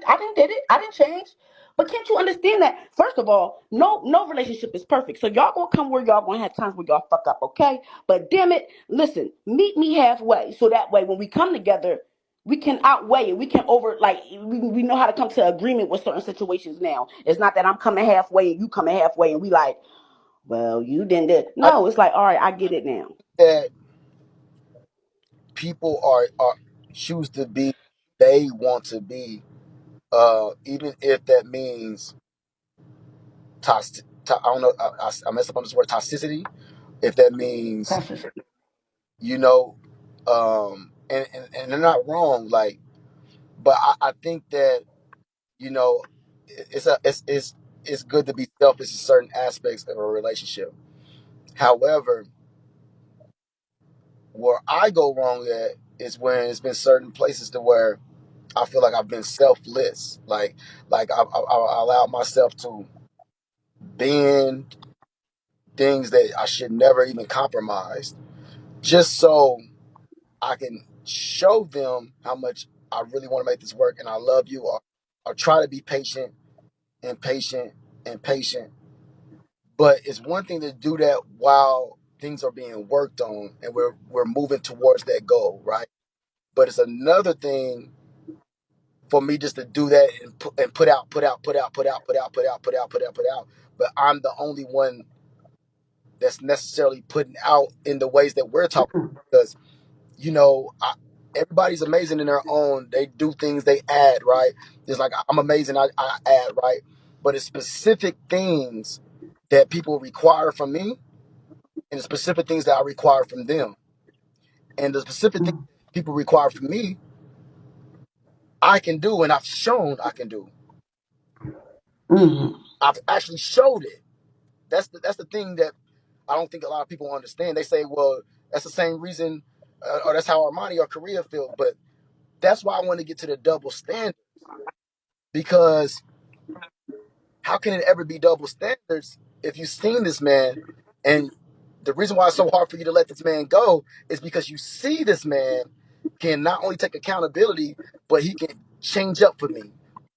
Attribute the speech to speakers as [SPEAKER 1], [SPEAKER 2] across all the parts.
[SPEAKER 1] I didn't did it. I didn't change. But can't you understand that? First of all, no relationship is perfect. So y'all gonna come where y'all gonna have times where y'all fuck up, okay? But damn it, listen, meet me halfway. So that way when we come together, we can outweigh it. We can over like we know how to come to agreement with certain situations now. It's not that I'm coming halfway and you coming halfway and we like, well, you didn't do.
[SPEAKER 2] I
[SPEAKER 1] No, it's like, all right, I get it now.
[SPEAKER 2] that people are choose to be they want to be, even if that means I don't know. I messed up on this word toxicity. If that means,
[SPEAKER 1] Toxicity.
[SPEAKER 2] you know, and they're not wrong. Like, but I think that, you know, it's good to be selfish in certain aspects of a relationship. However, where I go wrong at is when it's been certain places to where I feel like I've been selfless. Like I allowed myself to bend things that I should never even compromise, just so I can show them how much I really want to make this work and I love you, or try to be patient and patient and patient. But it's one thing to do that while things are being worked on and we're moving towards that goal, right? But it's another thing for me just to do that and put out. But I'm the only one that's necessarily putting out in the ways that we're talking, because, you know, everybody's amazing in their own. They do things, they add, right? It's like I'm amazing, I add, right? But it's specific things that people require from me, and the specific things that I require from them. And the specific things people require from me, I can do, and I've shown I can do.
[SPEAKER 1] Mm-hmm.
[SPEAKER 2] I've actually showed it. That's the thing that I don't think a lot of people understand. They say, well, that's the same reason, or that's how Armani or Korea feel. But that's why I want to get to the double standard, because how can it ever be double standards if you've seen this man, and the reason why it's so hard for you to let this man go is because you see this man can not only take accountability, but he can change up for me.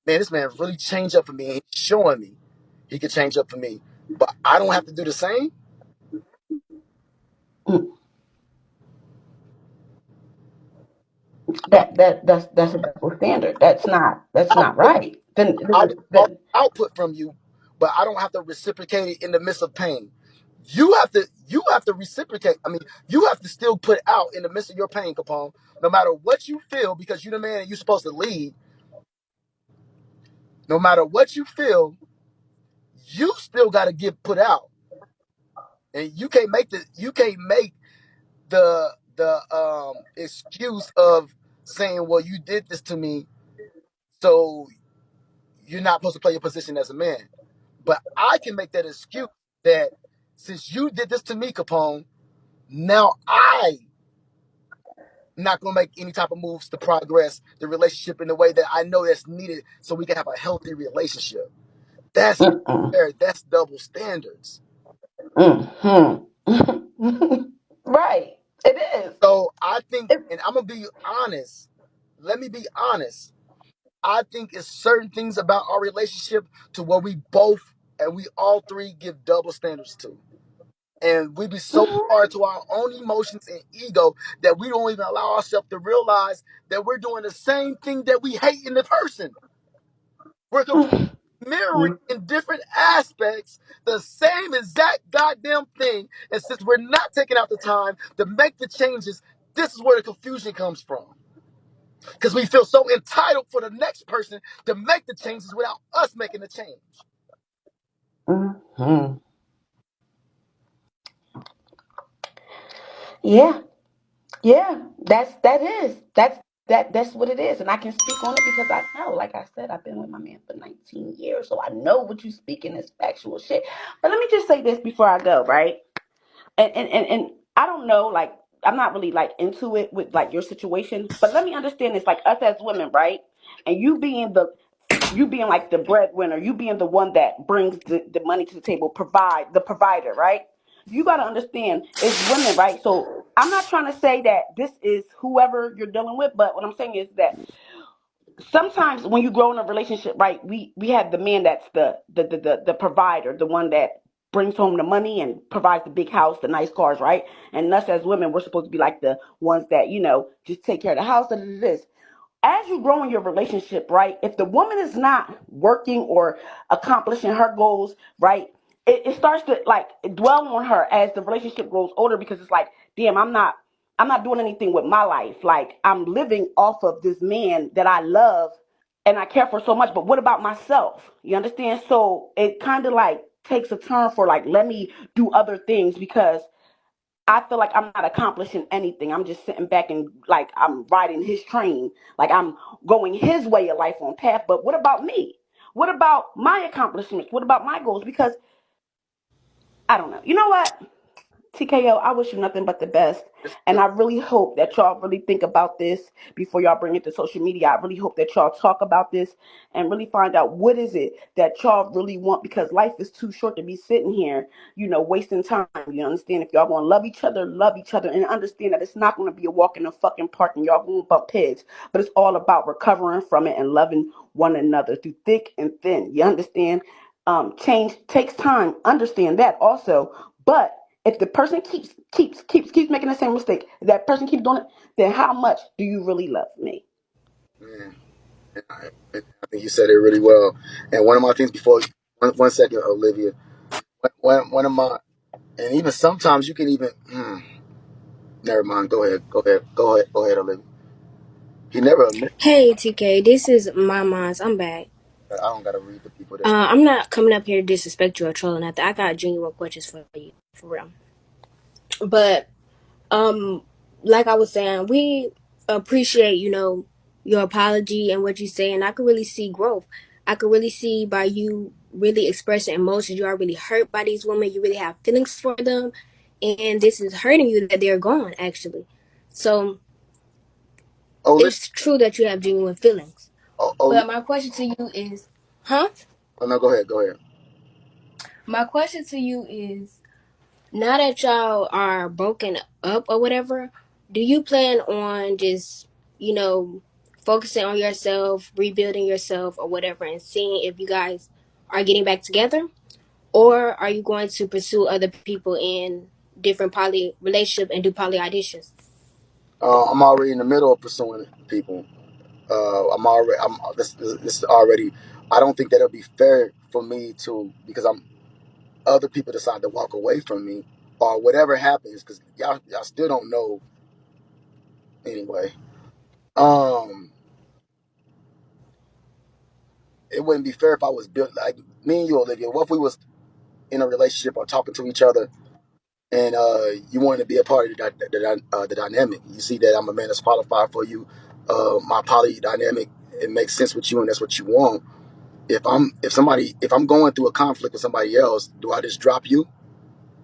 [SPEAKER 2] Man, this man really changed up for me. He's showing me he can change up for me, but I don't have to do the same.
[SPEAKER 1] That's a double standard. That's not
[SPEAKER 2] Output,
[SPEAKER 1] right. Then
[SPEAKER 2] I
[SPEAKER 1] then,
[SPEAKER 2] want all
[SPEAKER 1] then
[SPEAKER 2] output from you, but I don't have to reciprocate it in the midst of pain. You have to reciprocate. I mean, you have to still put out in the midst of your pain, Capone. No matter what you feel, because you're the man and you're supposed to lead. No matter what you feel, you still got to get put out, and you can't make the excuse of saying, "Well, you did this to me, so you're not supposed to play your position as a man." But I can make that excuse that since you did this to me, Capone, now I not gonna make any type of moves to progress the relationship in the way that I know that's needed so we can have a healthy relationship. That's not
[SPEAKER 1] mm-mm.
[SPEAKER 2] fair. That's double standards.
[SPEAKER 1] Mm-hmm. Right. It is.
[SPEAKER 2] So I think,
[SPEAKER 1] It,
[SPEAKER 2] and I'm gonna be honest. Let me be honest. I think it's certain things about our relationship to where we both and we all three give double standards to. And we be so
[SPEAKER 1] mhm.
[SPEAKER 2] hard to our own emotions and ego that we don't even allow ourselves to realize that we're doing the same thing that we hate in the person. We're mirroring in different aspects the same exact goddamn thing. And since we're not taking out the time to make the changes, this is where the confusion comes from. Because we feel so entitled for the next person to make the changes without us making the change.
[SPEAKER 1] Mhm. Yeah. Yeah. That's what it is. And I can speak on it because I know, like I said, I've been with my man for 19 years. So I know what you speaking is factual shit. But let me just say this before I go, right? And I don't know, like I'm not really like into it with like your situation, but let me understand this, like us as women, right? And you being like the breadwinner, you being the one that brings the money to the table, provide the provider, right? You got to understand, it's women, right? So I'm not trying to say that this is whoever you're dealing with, but what I'm saying is that sometimes when you grow in a relationship, right, we have the man that's the provider, the one that brings home the money and provides the big house, the nice cars, right? And us as women, we're supposed to be like the ones that, just take care of the house and this. As you grow in your relationship, right, if the woman is not working or accomplishing her goals, right, it starts to like dwell on her as the relationship grows older, because it's like, damn, I'm not doing anything with my life. Like, I'm living off of this man that I love and I care for so much, but what about myself? You understand? So it kind of like takes a turn for like, let me do other things, because I feel like I'm not accomplishing anything. I'm just sitting back and like I'm riding his train, like I'm going his way of life on path. But what about me? What about my accomplishments? What about my goals? Because I don't know. You know what? TKO, I wish you nothing but the best.
[SPEAKER 2] It's,
[SPEAKER 1] And
[SPEAKER 2] it's,
[SPEAKER 1] I really hope that y'all really think about this before y'all bring it to social media. I really hope that y'all talk about this and really find out what is it that y'all really want, because life is too short to be sitting here, wasting time. You understand? If y'all going to love each other, and understand that it's not going to be a walk in the fucking park and y'all going to bump heads, but it's all about recovering from it and loving one another through thick and thin. You understand? Change takes time. Understand that also. But if the person keeps making the same mistake, if that person keeps doing it, then how much do you really love me?
[SPEAKER 2] man, I think you said it really well. And one of my things before, one second, Olivia. One of my, and even sometimes you can even, never mind. Go ahead, Olivia. He never admit.
[SPEAKER 3] Hey TK, this is my mom's. I'm back.
[SPEAKER 2] I don't gotta read the people that's.
[SPEAKER 3] I'm not coming up here to disrespect you or troll or nothing. I got genuine questions for you, for real. But um, like I was saying, we appreciate your apology and what you say, and I could really see growth. I could really see by you really expressing emotions. You are really hurt by these women. You really have feelings for them, and this is hurting you that they're gone. Actually, so
[SPEAKER 2] Olivia,
[SPEAKER 3] it's true that you have genuine feelings.
[SPEAKER 2] Olivia.
[SPEAKER 3] But my question to you is, huh?
[SPEAKER 2] Oh no, go ahead.
[SPEAKER 3] My question to you is, now that y'all are broken up or whatever, do you plan on just, you know, focusing on yourself, rebuilding yourself or whatever, and seeing if you guys are getting back together? Or are you going to pursue other people in different poly relationship and do poly auditions?
[SPEAKER 2] I'm already in the middle of pursuing people. I'm already. This is already. I don't think that it'll be fair for me to, because I'm other people decide to walk away from me or whatever happens, because y'all still don't know anyway. Um, it wouldn't be fair if I was built like me and you, Olivia. What if we was in a relationship or talking to each other, and you wanted to be a part of the dynamic? You see that I'm a man that's qualified for you. My poly dynamic, it makes sense with you, and that's what you want. If I'm going through a conflict with somebody else, do I just drop you?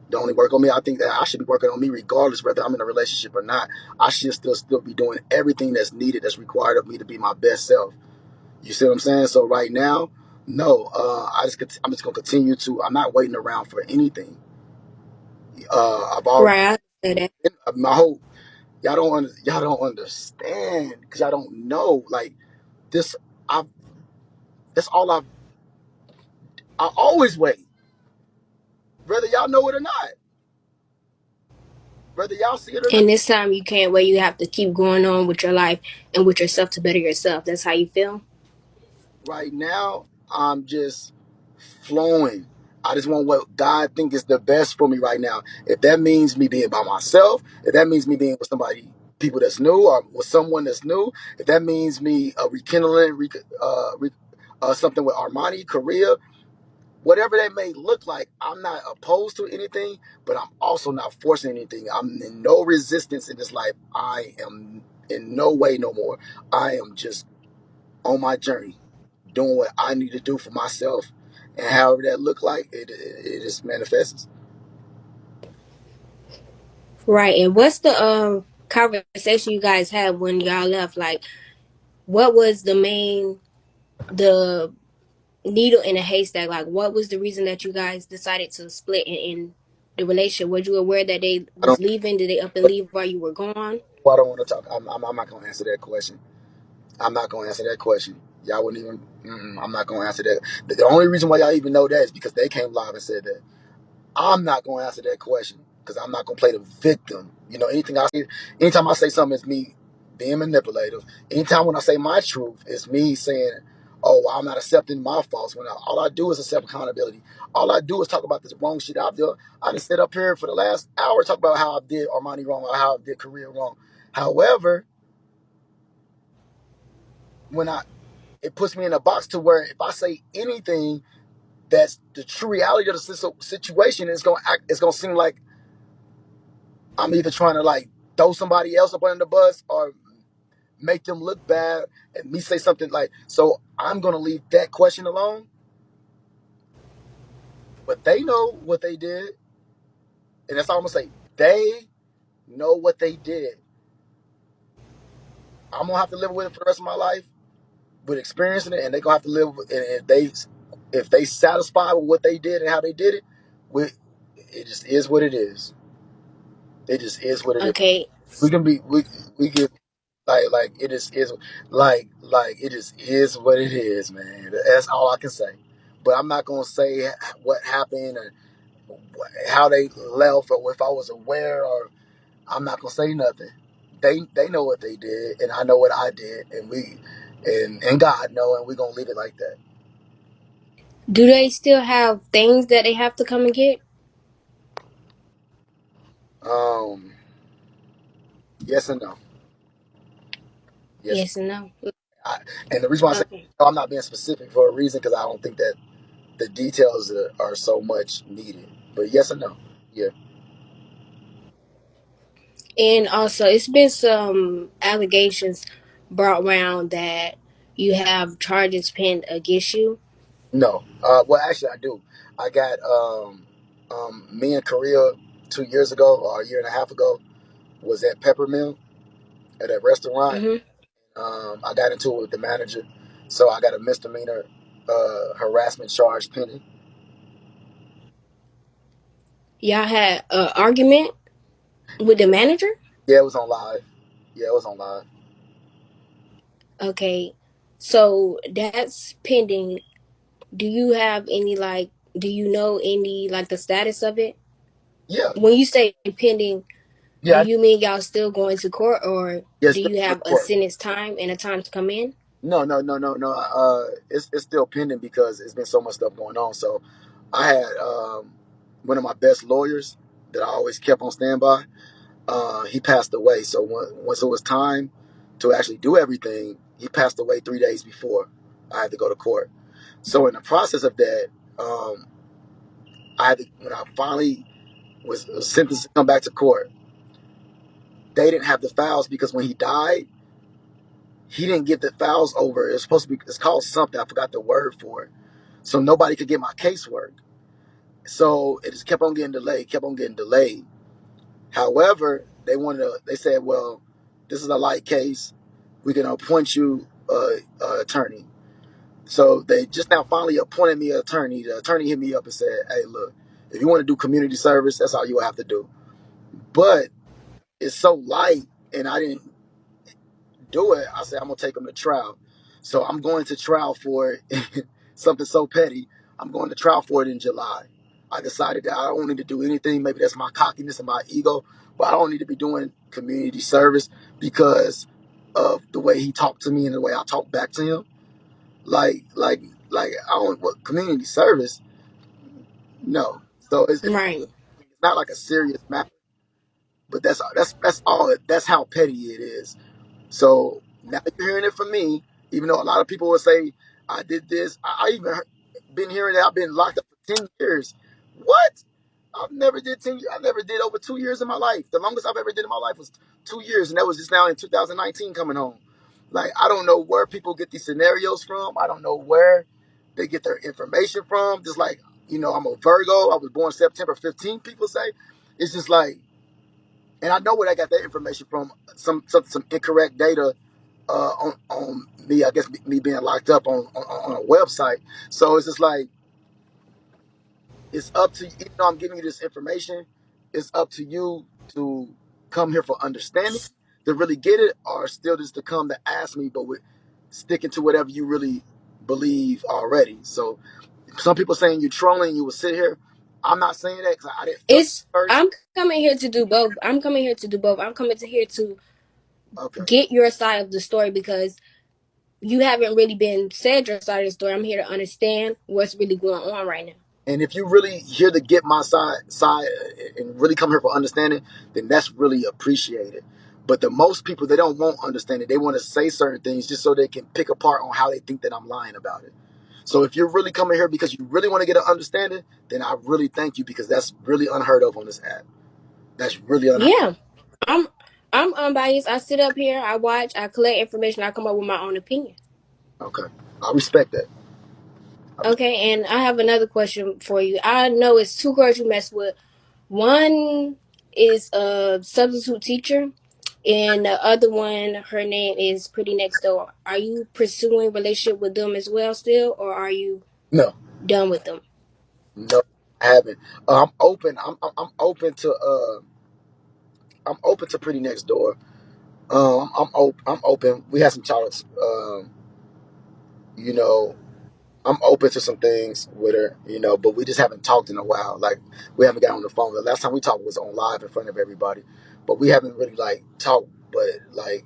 [SPEAKER 2] Don't only work on me. I think that I should be working on me regardless whether I'm in a relationship or not. I should still be doing everything that's needed, that's required of me to be my best self. You see what I'm saying? So right now, no, I'm just gonna continue to. I'm not waiting around for anything. I've already
[SPEAKER 3] Right, I say that.
[SPEAKER 2] my whole y'all don't understand because y'all don't know like this. I That's all I always wait, whether y'all know it or not, whether y'all see it or not.
[SPEAKER 3] And this time you can't wait. You have to keep going on with your life and with yourself to better yourself. That's how you feel?
[SPEAKER 2] Right now, I'm just flowing. I just want what God think is the best for me right now. If that means me being by myself, if that means me being with somebody, people that's new, or with someone that's new, if that means me rekindling, something with Armani Korea, whatever that may look like, I'm not opposed to anything, but I'm also not forcing anything. I'm in no resistance in this life. I am in no way no more. I am just on my journey, doing what I need to do for myself, and however that look like, it just manifests.
[SPEAKER 3] Right. And what's the conversation you guys had when y'all left? Like, what was the needle in a haystack? Like, what was the reason that you guys decided to split in the relationship? Was you aware that they
[SPEAKER 2] I don't.
[SPEAKER 3] was leaving? Did they up and leave while you were gone?
[SPEAKER 2] I don't want to talk. I'm not going to answer that question. I'm not gonna answer that question. Y'all wouldn't even. I'm not gonna answer that. The only reason why y'all even know that is because they came live and said that. I'm not gonna answer that question because I'm not gonna play the victim. You know, anytime I say something, it's me being manipulative. Anytime when I say my truth, it's me saying, "Oh, well, I'm not accepting my faults." All I do is accept accountability. All I do is talk about this wrong shit I've done. I just sit up here for the last hour talk about how I did Armani wrong or how I did Korea wrong. However, when I it puts me in a box to where if I say anything that's the true reality of the situation, it's gonna seem like I'm either trying to like throw somebody else up under the bus or make them look bad and me say something like, so I'm gonna leave that question alone. But they know what they did, and that's all I'm gonna say. They know what they did. I'm gonna have to live with it for the rest of my life, with experiencing it, and they gonna have to live with it. And if they satisfied with what they did and how they did it, with it just is what it is. It just is what it is.
[SPEAKER 3] Okay.
[SPEAKER 2] We can be we can like it just is like it just is what it is, man. That's all I can say. But I'm not gonna say what happened or how they left or if I was aware or I'm not gonna say nothing. They know what they did and I know what I did and God know and we're gonna leave it like that.
[SPEAKER 3] Do they still have things that they have to come and get?
[SPEAKER 2] Um, yes and no. Yes.
[SPEAKER 3] Yes and no.
[SPEAKER 2] I, and the reason why I say
[SPEAKER 3] Okay.
[SPEAKER 2] no, I'm not being specific for a reason because I don't think that the details are so much needed. But yes and no. Yeah.
[SPEAKER 3] And also, it's been some allegations brought around that you have charges pinned against you.
[SPEAKER 2] No. Well, actually, I do. I got me in Korea 2 years ago or a year and a half ago was at Peppermill at a restaurant.
[SPEAKER 3] Hmm.
[SPEAKER 2] I got into it with the manager, so I got a misdemeanor harassment charge pending.
[SPEAKER 3] Y'all had an argument with the manager.
[SPEAKER 2] Yeah, it was on live. Yeah, it was on live.
[SPEAKER 3] Okay, so that's pending. Do you have any like? Do you know any like the status of it?
[SPEAKER 2] Yeah,
[SPEAKER 3] When you say pending, do
[SPEAKER 2] yeah,
[SPEAKER 3] you mean y'all still going to court, or
[SPEAKER 2] yeah. It's
[SPEAKER 3] do
[SPEAKER 2] still
[SPEAKER 3] you
[SPEAKER 2] in
[SPEAKER 3] have a
[SPEAKER 2] court.
[SPEAKER 3] sentence time and a time to come in?
[SPEAKER 2] No, no, no, no, no. It's still pending because it's been so much stuff going on. So I had one of my best lawyers that I always kept on standby. He passed away. So once it was time to actually do everything, he passed away 3 days before I had to go to court. So in the process of that, um, I had to, when I finally was sentenced to come back to court, they didn't have the files because when he died, he didn't get the files over. It's supposed to be. It's called something. I forgot the word for it. So nobody could get my casework. So it just kept on getting delayed. Kept on getting delayed. However, they said, well, this is a light case. We can appoint you a attorney. So they just now finally appointed me an attorney. The attorney hit me up and said, hey, look, if you want to do community service, that's all you will have to do. But it's so light, and I didn't do it. I said, I'm going to take them to trial. So I'm going to trial for it. Something so petty. I'm going to trial for it in July. I decided that I don't need to do anything. Maybe that's my cockiness and my ego, but I don't need to be doing community service because of the way he talked to me and the way I talked back to him. Like, like, like I don't what community service. No, so
[SPEAKER 3] Right.
[SPEAKER 2] it's not like a serious matter. But that's all. That's how petty it is. So now you're hearing it from me, even though a lot of people will say I did this. I even been hearing that I've been locked up for 10 years. What? I've never did 10 years. I never did over 2 years in my life. The longest I've ever did in my life was 2 years, and that was just now in 2019 coming home. Like I don't know where people get these scenarios from. I don't know where they get their information from. Just like I'm a Virgo. I was born September 15th. People say it's just like, and I know where they got that information from. Some incorrect data on me, I guess me being locked up on a website. So it's just like it's up to you. Even though I'm giving you this information, it's up to you to come here for understanding, to really get it, or still just to come to ask me. But with sticking to whatever you really believe already. So some people saying you're trolling, you will sit here. I'm not saying that because I didn't feel it
[SPEAKER 3] It's
[SPEAKER 2] first.
[SPEAKER 3] I'm coming here to do both. I'm coming here to do both. I'm coming to here to
[SPEAKER 2] Okay.
[SPEAKER 3] get your side of the story because you haven't really been said your side of the story. I'm here to understand what's really going on right now.
[SPEAKER 2] And if you really here to get my side and really come here for understanding, then that's really appreciated. But the most people, they don't want understanding. They want to say certain things just so they can pick apart on how they think that I'm lying about it. So if you're really coming here because you really want to get an understanding, then I really thank you because that's really unheard of on this app. That's really unheard.
[SPEAKER 3] Yeah, I'm I'm unbiased. I sit up here, I watch, I collect information, I come up with my own opinion.
[SPEAKER 2] Okay, I respect that.
[SPEAKER 3] Okay, and I have another question for you. I know it's two girls you mess with. One is a substitute teacher, and the other one, her name is Pretty Next Door. Are you pursuing a relationship with them as well still, or are you
[SPEAKER 2] No,
[SPEAKER 3] done with them?
[SPEAKER 2] no, I haven't. I'm open. I'm open to I'm open to Pretty Next Door. I'm open. I'm open. We had some talks. You know, I'm open to some things with her. You know, but we just haven't talked in a while. Like we haven't got on the phone. The last time we talked was on live in front of everybody, but we haven't really like talked. But like,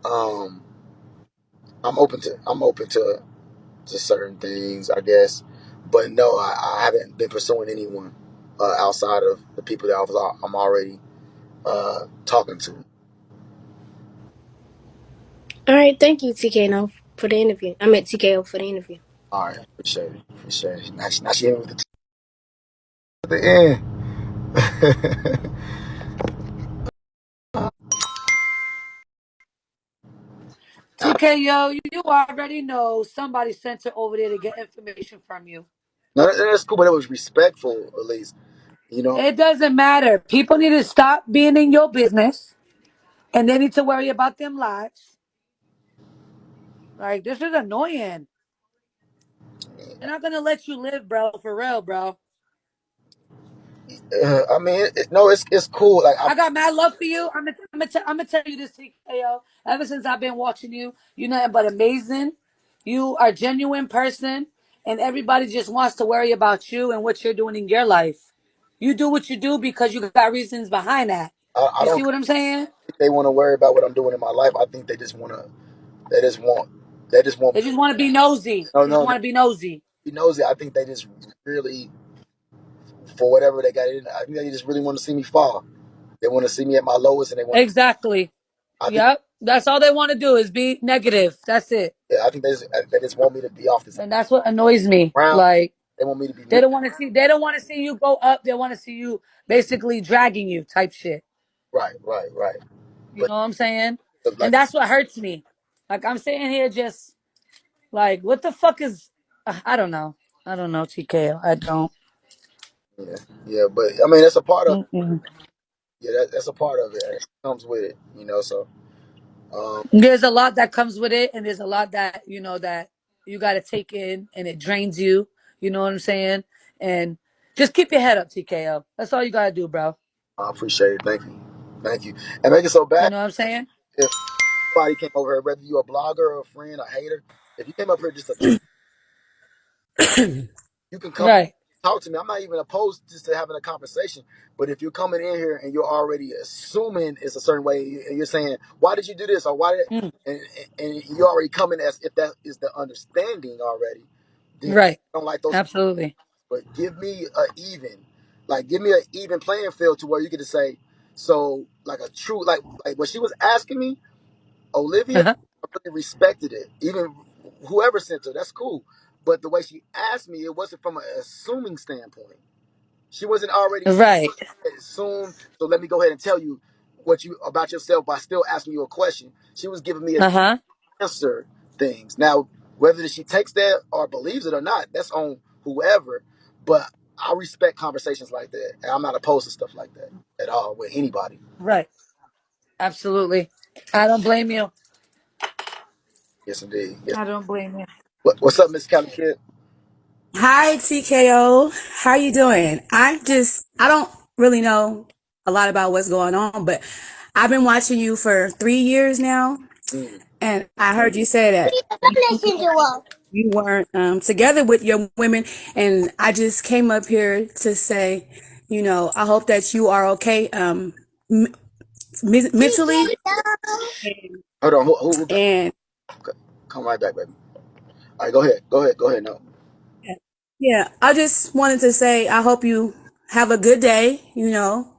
[SPEAKER 2] um, I'm open to certain things, I guess. But no, I haven't been pursuing anyone outside of the people that I'm already talking to.
[SPEAKER 3] All right, thank you, TKO, for the interview. I meant TKO for the interview.
[SPEAKER 2] All right, appreciate it. Appreciate it. Now she hit me with the end.
[SPEAKER 4] TKO, you already know somebody sent her over there to get information from you.
[SPEAKER 2] No, that's cool, but it was respectful at least. You know,
[SPEAKER 4] It doesn't matter. People need to stop being in your business and they need to worry about them lives. Like, this is annoying. They're not going to let you live, bro, for real, bro.
[SPEAKER 2] I mean, no, it's cool. Like
[SPEAKER 4] I got mad love for you. I'm gonna tell you this, TKO. Ever since I've been watching you, you're nothing but amazing. You are a genuine person, and everybody just wants to worry about you and what you're doing in your life. You do what you do because you got reasons behind that.
[SPEAKER 2] I
[SPEAKER 4] You see
[SPEAKER 2] don't
[SPEAKER 4] what I'm saying?
[SPEAKER 2] think they want to worry about what I'm doing in my life. I think they just want to. They just want. They just want.
[SPEAKER 4] They just want to be nosy.
[SPEAKER 2] No,
[SPEAKER 4] They just
[SPEAKER 2] no,
[SPEAKER 4] want to be nosy.
[SPEAKER 2] he knows it. I think they just really, for whatever they got in, I think they just really want to see me fall. They want to see me at my lowest, and they want.
[SPEAKER 4] Exactly.
[SPEAKER 2] I think,
[SPEAKER 4] Yep. That's all they want to do is be negative. That's it.
[SPEAKER 2] yeah, I think they just want me to be off this
[SPEAKER 4] And that's what annoys me.
[SPEAKER 2] ground.
[SPEAKER 4] Like,
[SPEAKER 2] They want me to be
[SPEAKER 4] they don't want to see. They don't want to see you go up. They want to see you basically dragging you, type shit.
[SPEAKER 2] right, right, right.
[SPEAKER 4] You
[SPEAKER 2] But
[SPEAKER 4] know what I'm saying? And
[SPEAKER 2] like,
[SPEAKER 4] that's what hurts me. Like I'm sitting here just like, what the fuck is? I don't know. I don't know, TKO. I don't.
[SPEAKER 2] yeah, yeah. But I mean, that's a part of.
[SPEAKER 4] Mm-mm.
[SPEAKER 2] Yeah, that's a part of it. It comes with it, you know. So, um,
[SPEAKER 4] There's a lot that comes with it, and there's a lot that that you got to take in, and it drains you. You know what I'm saying? And just keep your head up, TKO. That's all you gotta do, bro.
[SPEAKER 2] I appreciate it. Thank you, and make it so
[SPEAKER 4] You
[SPEAKER 2] bad
[SPEAKER 4] know what I'm saying?
[SPEAKER 2] if somebody came over here, whether you a blogger or a friend, a hater. If you came up here just to you can come
[SPEAKER 4] Right.
[SPEAKER 2] talk to me. I'm not even opposed just to having a conversation. But if you're coming in here and you're already assuming it's a certain way, and you're saying, "Why did you do this?" or "Why did,"
[SPEAKER 4] Mm.
[SPEAKER 2] and you're already coming as if that is the understanding already, then
[SPEAKER 4] Right.
[SPEAKER 2] I don't like those.
[SPEAKER 4] Absolutely.
[SPEAKER 2] But give me give me an even playing field to where you get to say, so like a true like when she was asking me, Olivia,
[SPEAKER 4] Uh-huh.
[SPEAKER 2] I really respected it. Even whoever sent her, that's cool. But the way she asked me, it wasn't from an assuming standpoint. She wasn't already
[SPEAKER 4] Right.
[SPEAKER 2] assumed. So let me go ahead and tell you what you about yourself by still asking you a question. She was giving me a
[SPEAKER 4] Uh-huh.
[SPEAKER 2] answer things. Now, whether she takes that or believes it or not, that's on whoever. But I respect conversations like that, and I'm not opposed to stuff like that at all with anybody.
[SPEAKER 4] Right. Absolutely. I don't blame you.
[SPEAKER 2] Yes, indeed. Yes.
[SPEAKER 4] I don't blame you.
[SPEAKER 2] What's up, Miss Cali Kid?
[SPEAKER 5] Hi, TKO. How you doing? I don't really know a lot about what's going on, but I've been watching you for 3 years now.
[SPEAKER 2] Mm.
[SPEAKER 5] And I heard you say that you weren't together with your women, and I just came up here to say, I hope that you are okay m- mentally,
[SPEAKER 2] Hold on, who got?
[SPEAKER 5] and
[SPEAKER 2] Okay, come right back, baby. All right, go ahead, go ahead, go ahead. No,
[SPEAKER 5] yeah, I just wanted to say I hope you have a good day,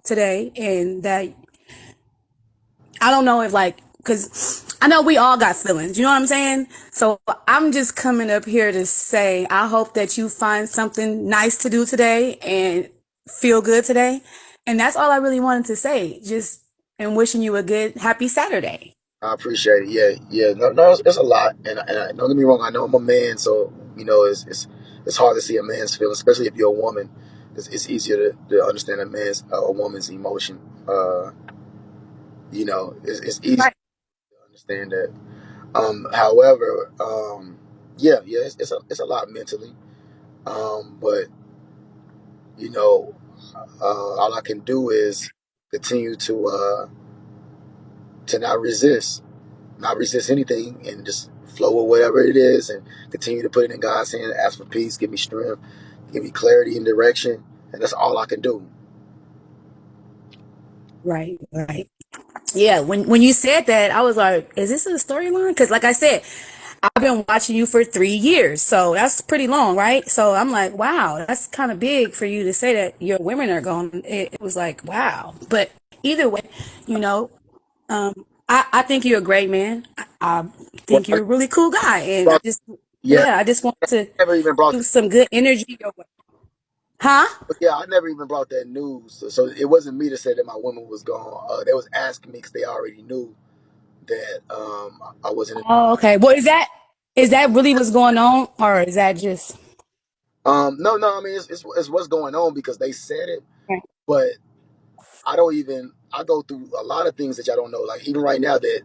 [SPEAKER 5] today, and that I don't know if like, cause I know we all got feelings, you know what I'm saying? So I'm just coming up here to say, I hope that you find something nice to do today and feel good today. And that's all I really wanted to say. Just, and wishing you a good, happy Saturday.
[SPEAKER 2] I appreciate it. Yeah, yeah. No, no, it's a lot, and don't get me wrong. I know I'm a man, so it's hard to see a man's feelings, especially if you're a woman. It's easier to understand a woman's emotion. It's easy
[SPEAKER 5] Right.
[SPEAKER 2] to understand that. However, yeah, it's a lot mentally. But you know, all I can do is continue to not resist anything, and just flow with whatever it is, and continue to put it in God's hand. Ask for peace, give me strength, give me clarity and direction, and that's all I can do.
[SPEAKER 5] Right. Right. Yeah. When you said that, I was like, is this a storyline? Cause like I said, I've been watching you for 3 years, so that's pretty long, right? So I'm like, wow, that's kind of big for you to say that your women are gone. It was like, wow. But either way, you know, um, I think you're a great man. I
[SPEAKER 2] Well,
[SPEAKER 5] think you're a really cool guy, and
[SPEAKER 2] brought, yeah,
[SPEAKER 5] I just want to
[SPEAKER 2] I never even brought
[SPEAKER 5] do some good energy your way. Huh?
[SPEAKER 2] yeah, I never even brought that news. So it wasn't me to say that my woman was gone. They was asking me because they already knew that I wasn't.
[SPEAKER 5] Oh, okay. Well, is that really what's going on, or is that just?
[SPEAKER 2] No, no. I mean, it's what's going on because they said it, but I don't even. I go through a lot of things that y'all don't know. Like even right now that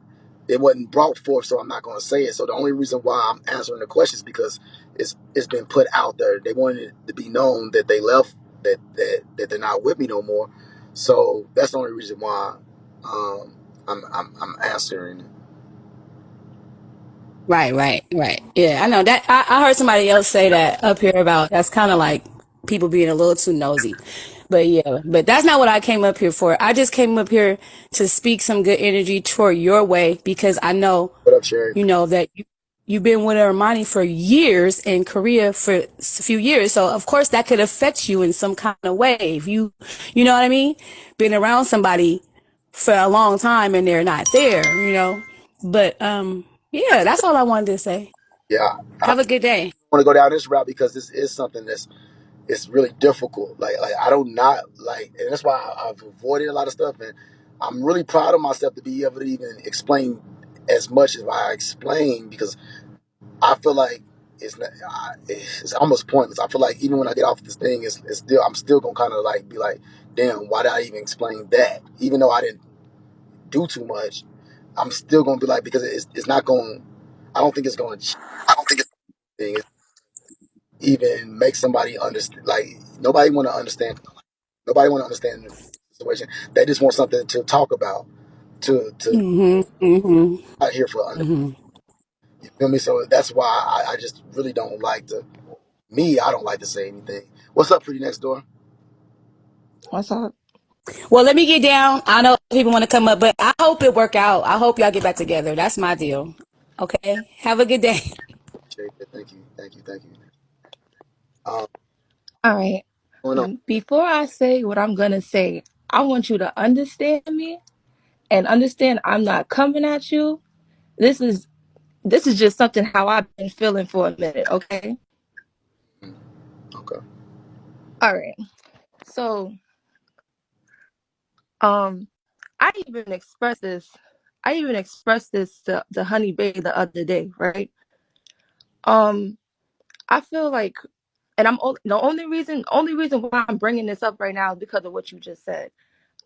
[SPEAKER 2] it wasn't brought forth, so I'm not going to say it. So the only reason why I'm answering the question is because it's been put out there. They wanted it to be known that they left, that they're not with me no more. So that's the only reason why I'm answering.
[SPEAKER 5] Right, right, right. Yeah, I know that. I heard somebody else say that up here about that's kind of like people being a little too nosy. But yeah, but that's not what I came up here for. I just came up here to speak some good energy toward your way because I know,
[SPEAKER 2] What up, Sherry?
[SPEAKER 5] that you've been with Armani for years in Korea for a few years. So of course that could affect you in some kind of way. If you know what I mean? Been around somebody for a long time and they're not there. But yeah, that's all I wanted to say.
[SPEAKER 2] Yeah, I
[SPEAKER 5] Have a good day.
[SPEAKER 2] want to go down this route because this is something that's it's really difficult. Like I don't not like, and that's why I've avoided a lot of stuff. And I'm really proud of myself to be able to even explain as much as I explain because I feel like it's almost pointless. I feel like even when I get off this thing, it's still I'm still gonna kind of like be like, damn, why did I even explain that? Even though I didn't do too much, I'm still gonna be like because it's not going. I don't think it's going to change even make somebody understand. Like nobody want to understand. Nobody want to understand the situation. They just want something to talk about. To
[SPEAKER 5] Mhm. Mhm.
[SPEAKER 2] Not here for under.
[SPEAKER 5] Mhm.
[SPEAKER 2] You feel me? So that's why I just really don't like to. Me, I don't like to say anything. What's up, pretty next door?
[SPEAKER 1] What's up?
[SPEAKER 5] Well, let me get down. I know people want to come up, but I hope it work out. I hope y'all get back together. That's my deal. Okay. Have a good day.
[SPEAKER 2] Appreciate it. Thank you. Thank you. Thank you.
[SPEAKER 1] All right.
[SPEAKER 2] What's going on?
[SPEAKER 1] Before I say what I'm gonna say, I want you to understand me and understand I'm not coming at you. This is this is just something how I've been feeling for a minute, okay?
[SPEAKER 2] Mm, okay.
[SPEAKER 1] All right. So, um, I even expressed this. I even expressed this to Honey Bay the other day, right? Um, I feel like, and the only reason why I'm bringing this up right now is because of what you just said.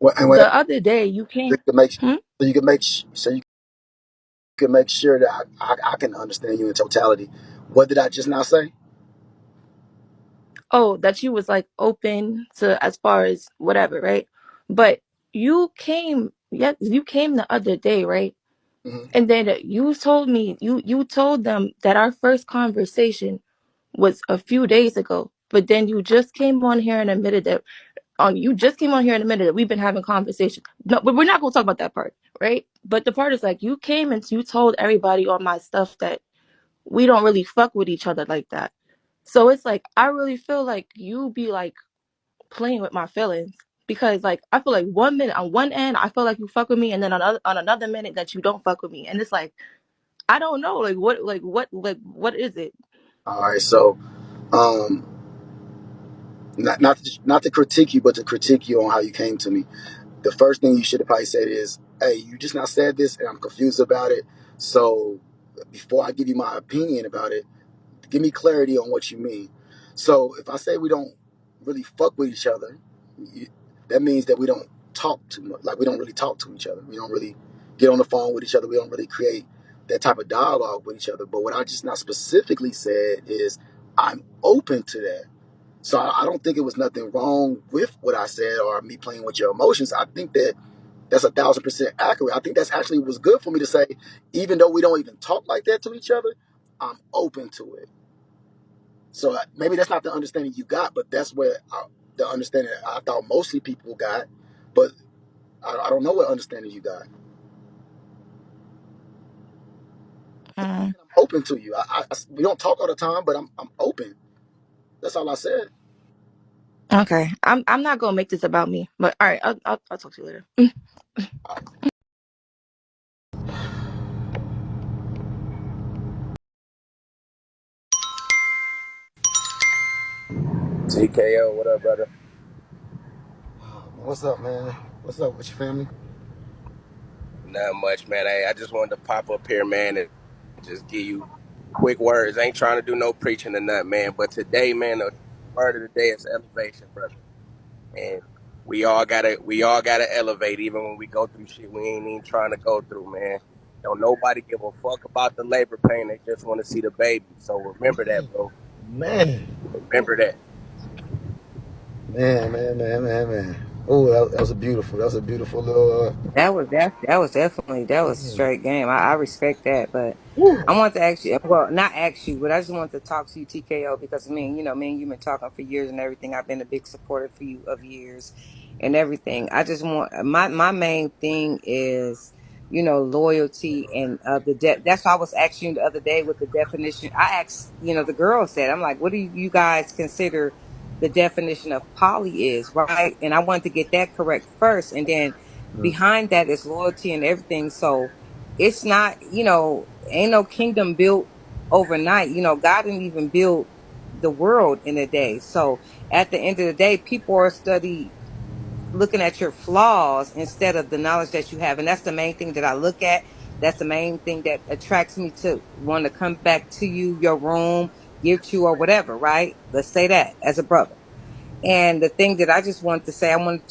[SPEAKER 2] Well, and wait,
[SPEAKER 1] The other day, you
[SPEAKER 2] so
[SPEAKER 1] came.
[SPEAKER 2] you can make
[SPEAKER 1] Hmm?
[SPEAKER 2] so you can make so you can make sure that I can understand you in totality. What did I just now say?
[SPEAKER 1] Oh, that you was like open to as far as whatever, right? But you came the other day, right?
[SPEAKER 2] Hmm.
[SPEAKER 6] And then you told me, you told them that our first conversation was a few days ago. But then you just came on here and admitted that you just came on here and admitted that we've been having conversations. No, but we're not gonna talk about that part, right? But the part is like you came and you told everybody on my stuff that we don't really fuck with each other like that. So it's like I really feel like you be like playing with my feelings because like I feel like 1 minute on one end I feel like you fuck with me and then on another minute that you don't fuck with me and it's like I don't know what is it?
[SPEAKER 2] All right, so um, not to critique you, but to critique you on how you came to me. The first thing you should have probably said is, "Hey, you just not said this, and I'm confused about it. So before I give you my opinion about it, give me clarity on what you mean." So if I say we don't really fuck with each other, you, that means that we don't talk too much. Like we don't really talk to each other. We don't really get on the phone with each other. We don't really create that type of dialogue with each other. But what I just not specifically said is I'm open to that. So I don't think it was nothing wrong with what I said or me playing with your emotions. I think that that's 1,000% accurate. I think that's actually was good for me to say, even though we don't even talk like that to each other, I'm open to it. So maybe that's not the understanding you got, but that's where the understanding I thought mostly people got. But I don't know what understanding you got.
[SPEAKER 6] Mm,
[SPEAKER 2] I'm open to you. We don't talk all the time, but I'm open. That's all I said.
[SPEAKER 6] okay, I'm not gonna make this about me, but all right, I'll talk to you later.
[SPEAKER 7] TKO, what up, brother?
[SPEAKER 2] What's up, man? What's up with your family?
[SPEAKER 7] Not much, man. Hey, I just wanted to pop up here, man, and just give you quick words. I ain't trying to do no preaching or nothing, man. But today, man, the word of the day is elevation, brother. And we all gotta elevate, even when we go through shit we ain't even trying to go through, man. Don't nobody give a fuck about the labor pain. They just want to see the baby. So remember that, bro.
[SPEAKER 2] Man,
[SPEAKER 7] Remember that.
[SPEAKER 2] man. Oh, that was a beautiful little.
[SPEAKER 8] That was straight game. I respect that, but I want to ask you. Well, not ask you, but I just want to talk to you, TKO, because me and you've been talking for years and everything. I've been a big supporter for you of years and everything. I just want my main thing is loyalty and that's why I was asking you the other day with the definition. I asked the girl said, I'm like, what do you guys consider the definition of poly is, right? And I wanted to get that correct first, and then behind that is loyalty and everything. So it's not, ain't no kingdom built overnight. God didn't even build the world in a day. So at the end of the day, people are study looking at your flaws instead of the knowledge that you have. And that's the main thing that I look at. That's the main thing that attracts me to want to come back to you, your room, get you or whatever, right? Let's say that as a brother. And the thing that I just wanted to say, I wanted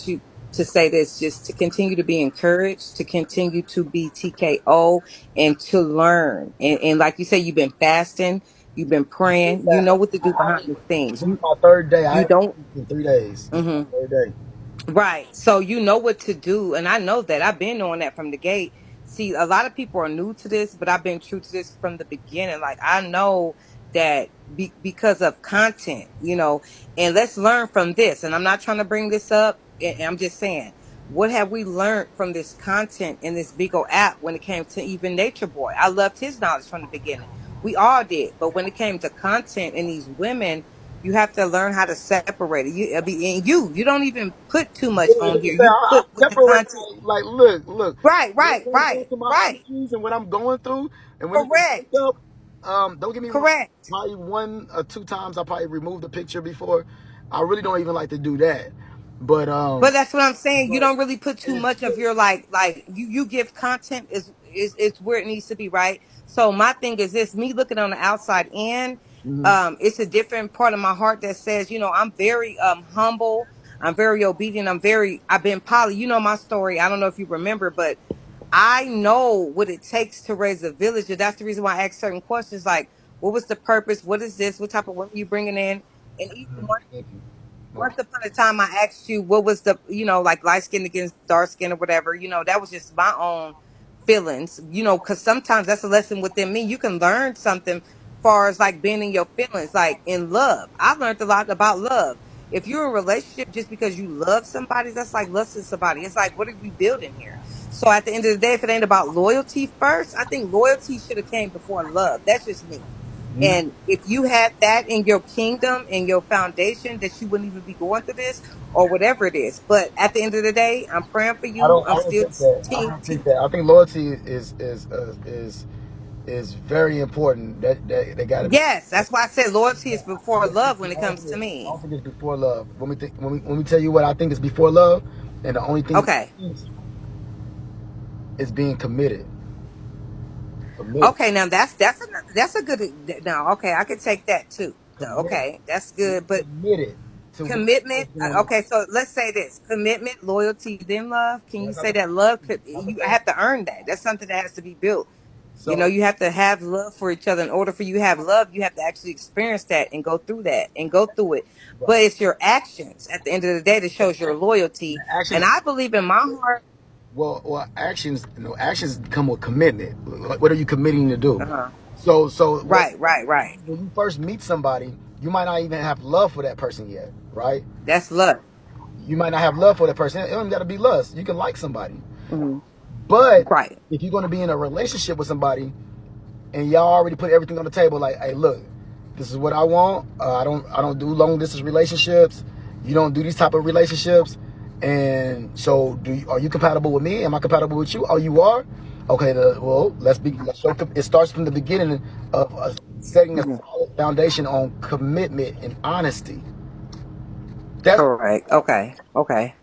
[SPEAKER 8] to say this, just to continue to be encouraged, to continue to be TKO and to learn. And like you say, you've been fasting, you've been praying, you know what to do behind the scenes.
[SPEAKER 2] This is my third day. I
[SPEAKER 8] You
[SPEAKER 2] haven't
[SPEAKER 8] don't.
[SPEAKER 2] eaten in 3 days. This is my
[SPEAKER 8] Mhm.
[SPEAKER 2] third day.
[SPEAKER 8] Right. So you know what to do. And I know that I've been on that from the gate. See, a lot of people are new to this, but I've been true to this from the beginning. Like I know that because of content, and let's learn from this. And I'm not trying to bring this up. And I'm just saying, what have we learned from this content in this big old app when it came to even Nature Boy? I loved his knowledge from the beginning. We all did. But when it came to content and these women, you have to learn how to separate it. You don't even put too much
[SPEAKER 2] Yeah,
[SPEAKER 8] on
[SPEAKER 2] like I
[SPEAKER 8] here.
[SPEAKER 2] said,
[SPEAKER 8] You
[SPEAKER 2] I
[SPEAKER 8] put what the
[SPEAKER 2] separate.
[SPEAKER 8] content.
[SPEAKER 2] Like, look.
[SPEAKER 8] Right,
[SPEAKER 2] When
[SPEAKER 8] right,
[SPEAKER 2] it comes down
[SPEAKER 8] right,
[SPEAKER 2] to my
[SPEAKER 8] right.
[SPEAKER 2] issues and what I'm going through, and when it's a
[SPEAKER 8] Correct,
[SPEAKER 2] breakup, don't get me wrong.
[SPEAKER 8] correct.
[SPEAKER 2] Probably 1 or 2 times I probably removed the picture before. I really don't even like to do that, but
[SPEAKER 8] But that's what I'm saying. You
[SPEAKER 2] but
[SPEAKER 8] don't really put too
[SPEAKER 2] it's
[SPEAKER 8] much of
[SPEAKER 2] still.
[SPEAKER 8] your like you give content is where it needs to be, right? So my thing is this, me looking on the outside in,
[SPEAKER 2] Mhm.
[SPEAKER 8] it's a different part of my heart that says, I'm very humble, I'm very obedient, I've been poly. You know my story. I don't know if you remember, but I know what it takes to raise a village. And that's the reason why I ask certain questions like, what was the purpose? What is this? What type of women you bringing in? And even
[SPEAKER 2] Thank you.
[SPEAKER 8] once
[SPEAKER 2] Okay.
[SPEAKER 8] upon a time, I asked you what was the, like light skin against dark skin or whatever. That was just my own feelings, because sometimes that's a lesson within me. You can learn something far as like being in your feelings, like in love. I learned a lot about love. If you're in a relationship just because you love somebody, that's like lusting somebody. It's like, what are we building here? So at the end of the day, if it ain't about loyalty first, I think loyalty should have came before love. That's just me.
[SPEAKER 2] Mm.
[SPEAKER 8] And if you had that in your kingdom, in your foundation, that you wouldn't even be going through this or whatever it is. But at the end of the day, I'm praying for
[SPEAKER 2] I
[SPEAKER 8] you.
[SPEAKER 2] don't.
[SPEAKER 8] I'm
[SPEAKER 2] I don't
[SPEAKER 8] still
[SPEAKER 2] think that. I
[SPEAKER 8] team.
[SPEAKER 2] don't think that. I think loyalty is very important. That got to be.
[SPEAKER 8] Yes, that's why I said loyalty is before love when it
[SPEAKER 2] I don't
[SPEAKER 8] comes
[SPEAKER 2] think
[SPEAKER 8] to
[SPEAKER 2] I
[SPEAKER 8] me.
[SPEAKER 2] don't think it's before love. When we tell you what I think is before love, and the only thing
[SPEAKER 8] Okay.
[SPEAKER 2] is being committed. Committed.
[SPEAKER 8] Okay, now that's a good now. Okay, I could take that too.
[SPEAKER 2] Committed.
[SPEAKER 8] Okay, that's
[SPEAKER 2] Being
[SPEAKER 8] good. But
[SPEAKER 2] committed to
[SPEAKER 8] commitment.
[SPEAKER 2] what's going on.
[SPEAKER 8] Okay, so let's say this: commitment, loyalty, then love. Can you
[SPEAKER 2] That's not
[SPEAKER 8] say
[SPEAKER 2] the
[SPEAKER 8] that
[SPEAKER 2] same
[SPEAKER 8] love
[SPEAKER 2] thing.
[SPEAKER 8] could
[SPEAKER 2] Not the
[SPEAKER 8] you
[SPEAKER 2] same
[SPEAKER 8] have to
[SPEAKER 2] thing.
[SPEAKER 8] earn that? That's something that has to be built.
[SPEAKER 2] So,
[SPEAKER 8] You have to have love for each other. In order for you to have love, you have to actually experience that and go through that and go through it.
[SPEAKER 2] right.
[SPEAKER 8] But it's your actions at the end of the day that shows your
[SPEAKER 2] The
[SPEAKER 8] loyalty. And
[SPEAKER 2] actions.
[SPEAKER 8] I believe in my heart.
[SPEAKER 2] Well, actions. Actions come with commitment. What are you committing to do?
[SPEAKER 8] Uh-huh.
[SPEAKER 2] So what?
[SPEAKER 8] Right, right, right.
[SPEAKER 2] When you first meet somebody, you might not even have love for that person yet, right?
[SPEAKER 8] That's love.
[SPEAKER 2] You might not have love for that person. It don't got to be lust. You can like somebody,
[SPEAKER 8] Hmm.
[SPEAKER 2] but
[SPEAKER 8] Right.
[SPEAKER 2] if you're going to be in a relationship with somebody and y'all already put everything on the table, like, hey, look, this is what I want. I don't do long distance relationships. You don't do these type of relationships. And so, are you compatible with me? Am I compatible with you? Oh, you are. Okay. Well, let's show. It starts from the beginning of setting a
[SPEAKER 8] Hmm.
[SPEAKER 2] solid foundation on commitment and honesty. That's
[SPEAKER 8] Correct. Okay. Okay.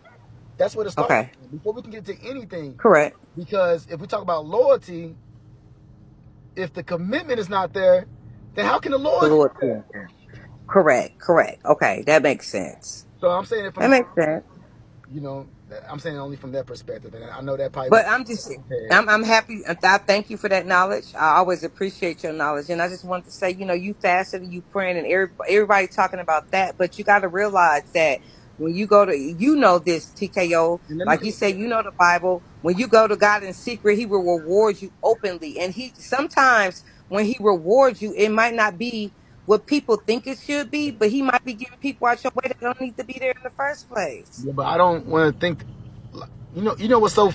[SPEAKER 2] that's where it starts
[SPEAKER 8] Okay.
[SPEAKER 2] before we can get to anything.
[SPEAKER 8] Correct.
[SPEAKER 2] Because if we talk about loyalty, if the commitment is not there, then how can the
[SPEAKER 8] The
[SPEAKER 2] loyalty be
[SPEAKER 8] Lord.
[SPEAKER 2] there?
[SPEAKER 8] Correct. Correct. Okay. That makes sense.
[SPEAKER 2] So I'm saying it
[SPEAKER 8] That
[SPEAKER 2] from,
[SPEAKER 8] makes sense.
[SPEAKER 2] you know, I'm saying only from that perspective, and I know that probably
[SPEAKER 8] But
[SPEAKER 2] went
[SPEAKER 8] I'm just,
[SPEAKER 2] over his head.
[SPEAKER 8] I'm happy. I thank you for that knowledge. I always appreciate your knowledge. And I just wanted to say, you fasted and you praying and everybody talking about that. But you got to realize that when you go to, this TKO,
[SPEAKER 2] And let me
[SPEAKER 8] like you say, the Bible, when you go to God in secret, he will reward you openly. And he, sometimes when he rewards you, it might not be what people think it should be, but he might be giving people out your way that don't need to be there in the first place.
[SPEAKER 2] yeah, but I don't want to think. What's so.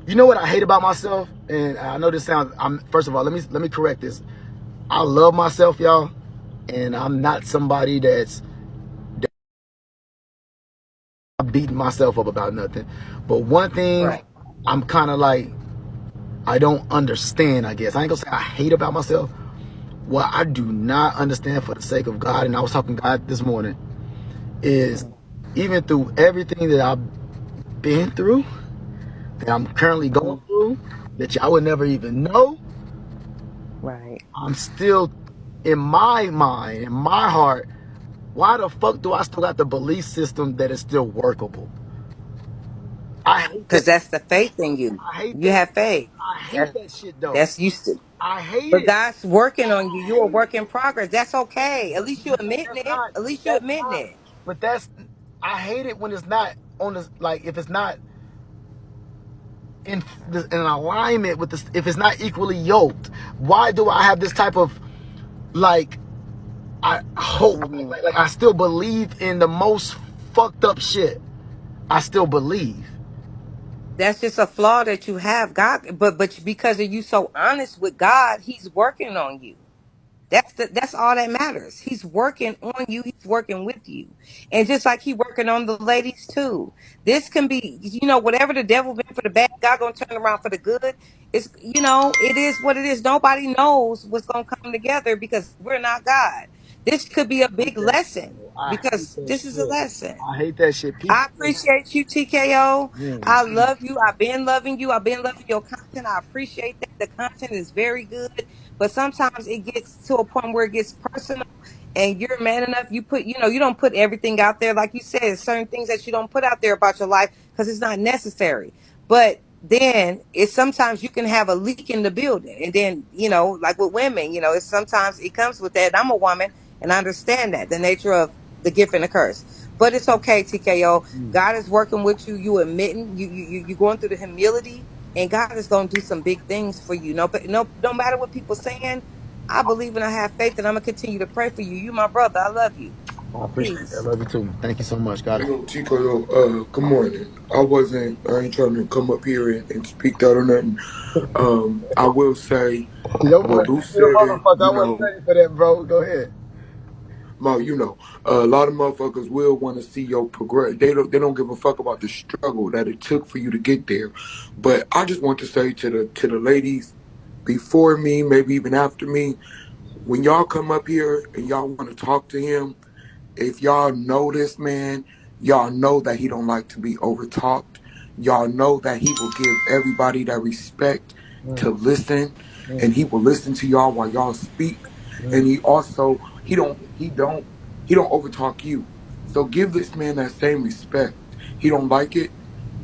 [SPEAKER 2] You know what I hate about myself, and I know this sounds. I'm first of all, let me correct this. I love myself, y'all, and I'm not somebody that's beating myself up about nothing. But one thing,
[SPEAKER 8] Right.
[SPEAKER 2] I'm kind of like I don't understand. I guess I ain't gonna say I hate about myself. What I do not understand for the sake of God, and I was talking to God this morning, is
[SPEAKER 8] Mhm.
[SPEAKER 2] even through everything that I've been through, that I'm currently going
[SPEAKER 8] Mhm.
[SPEAKER 2] through, that y'all would never even know,
[SPEAKER 8] Right.
[SPEAKER 2] I'm still in my mind, in my heart, why the fuck do I still got the belief system that is still workable? I hate
[SPEAKER 8] Because
[SPEAKER 2] that.
[SPEAKER 8] that's the faith in you.
[SPEAKER 2] I hate
[SPEAKER 8] You
[SPEAKER 2] that.
[SPEAKER 8] have faith.
[SPEAKER 2] I hate
[SPEAKER 8] That's
[SPEAKER 2] that shit though.
[SPEAKER 8] that's used to.
[SPEAKER 2] I hate
[SPEAKER 8] But
[SPEAKER 2] it.
[SPEAKER 8] God's working on you.
[SPEAKER 2] I
[SPEAKER 8] You're a
[SPEAKER 2] hate
[SPEAKER 8] work
[SPEAKER 2] it.
[SPEAKER 8] in progress. That's okay. At
[SPEAKER 2] But,
[SPEAKER 8] least you
[SPEAKER 2] but
[SPEAKER 8] admitting
[SPEAKER 2] that's
[SPEAKER 8] it.
[SPEAKER 2] not.
[SPEAKER 8] At least you
[SPEAKER 2] That's
[SPEAKER 8] admitting
[SPEAKER 2] not.
[SPEAKER 8] it.
[SPEAKER 2] But that's. I hate it when it's not on this. Like if it's not in alignment with this. If it's not equally yoked. Why do I have this type of like? I hope.
[SPEAKER 8] Hmm.
[SPEAKER 2] Like I still believe in the most fucked up shit. I still believe.
[SPEAKER 8] That's just a flaw that you have, God. But because of you so honest with God, He's working on you. That's all that matters. He's working on you. He's working with you. And just like he working on the ladies too. This can be, whatever the devil meant for the bad, God gonna turn around for the good. It is what it is. Nobody knows what's gonna come together because we're not God. This could be a
[SPEAKER 2] I hate
[SPEAKER 8] big
[SPEAKER 2] that
[SPEAKER 8] lesson
[SPEAKER 2] shit. I hate
[SPEAKER 8] because
[SPEAKER 2] that
[SPEAKER 8] this is a
[SPEAKER 2] shit.
[SPEAKER 8] lesson.
[SPEAKER 2] I hate that shit. People.
[SPEAKER 8] I appreciate you, TKO.
[SPEAKER 2] Mm.
[SPEAKER 8] I love you. I've been loving you. I've been loving your content. I appreciate that. The content is very good. But sometimes it gets to a point where it gets personal and you're man enough. You don't put everything out there. Like you said, certain things that you don't put out there about your life because it's not necessary. But then it's sometimes you can have a leak in the building. And then, like with women, it's sometimes it comes with that. I'm a woman and I understand that the nature of the gift and the curse. But it's okay, TKO.
[SPEAKER 2] Mm.
[SPEAKER 8] God is working with you. You admitting you going through the humility. and God is going to do some big things for you. No matter what people saying, I believe and I have faith, and I'm gonna continue to pray for you. You, my brother, I love you.
[SPEAKER 2] I appreciate that.
[SPEAKER 8] Peace.
[SPEAKER 2] Love you too. Thank you so much. God.
[SPEAKER 9] You know, Chico, good morning. I ain't trying to come up here and speak that or nothing. I will say
[SPEAKER 2] Your voice
[SPEAKER 9] what
[SPEAKER 2] is
[SPEAKER 9] Lou
[SPEAKER 2] a
[SPEAKER 9] said,
[SPEAKER 2] motherfucker.
[SPEAKER 9] you
[SPEAKER 2] I wasn't
[SPEAKER 9] know,
[SPEAKER 2] ready for that, bro. Go ahead.
[SPEAKER 9] a lot of motherfuckers will want to see your progress. They don't give a fuck about the struggle that it took for you to get there. But I just want to say to the ladies before me, maybe even after me, when y'all come up here and y'all want to talk to him, if y'all know this man, y'all know that he don't like to be overtalked. Y'all know that he will give everybody that respect to listen, and he will listen to y'all while y'all speak. And he also he don't overtalk you. So give this man that same respect. He don't like it.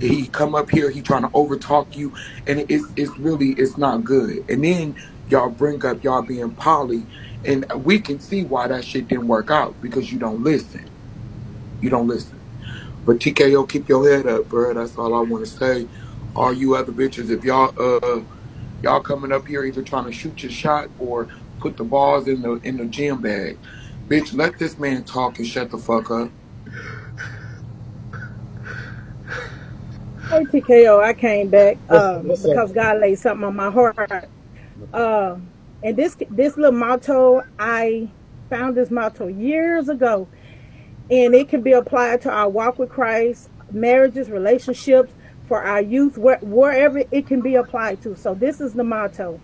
[SPEAKER 9] He come up here, he trying to overtalk you, and it's not good. And then y'all bring up y'all being poly, and we can see why that shit didn't work out because you don't listen. You don't listen. But TKO, keep your head up, bro. That's all I want to say. All you other bitches, if y'all coming up here either trying to shoot your shot or put the balls in the gym bag, bitch, let this man talk and shut the fuck up.
[SPEAKER 10] Hey TKO, I came back
[SPEAKER 2] What's up?
[SPEAKER 10] because God laid something on my heart. And this little motto, I found this motto years ago, and it can be applied to our walk with Christ, marriages, relationships, for our youth, wherever it can be applied to. So this is the motto: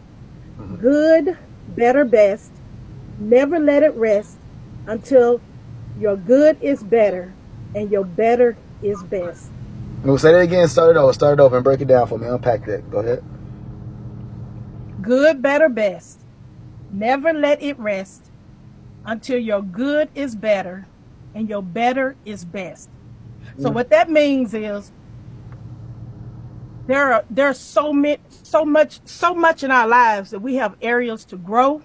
[SPEAKER 10] good, better, best. Never let it rest until your good is better and your better is best.
[SPEAKER 2] No, say that again. Start it over and break it down for me. Unpack that. Go ahead.
[SPEAKER 10] Good, better, best. Never let it rest until your good is better and your better is best. So what that means is there's so much in our lives that we have areas to grow.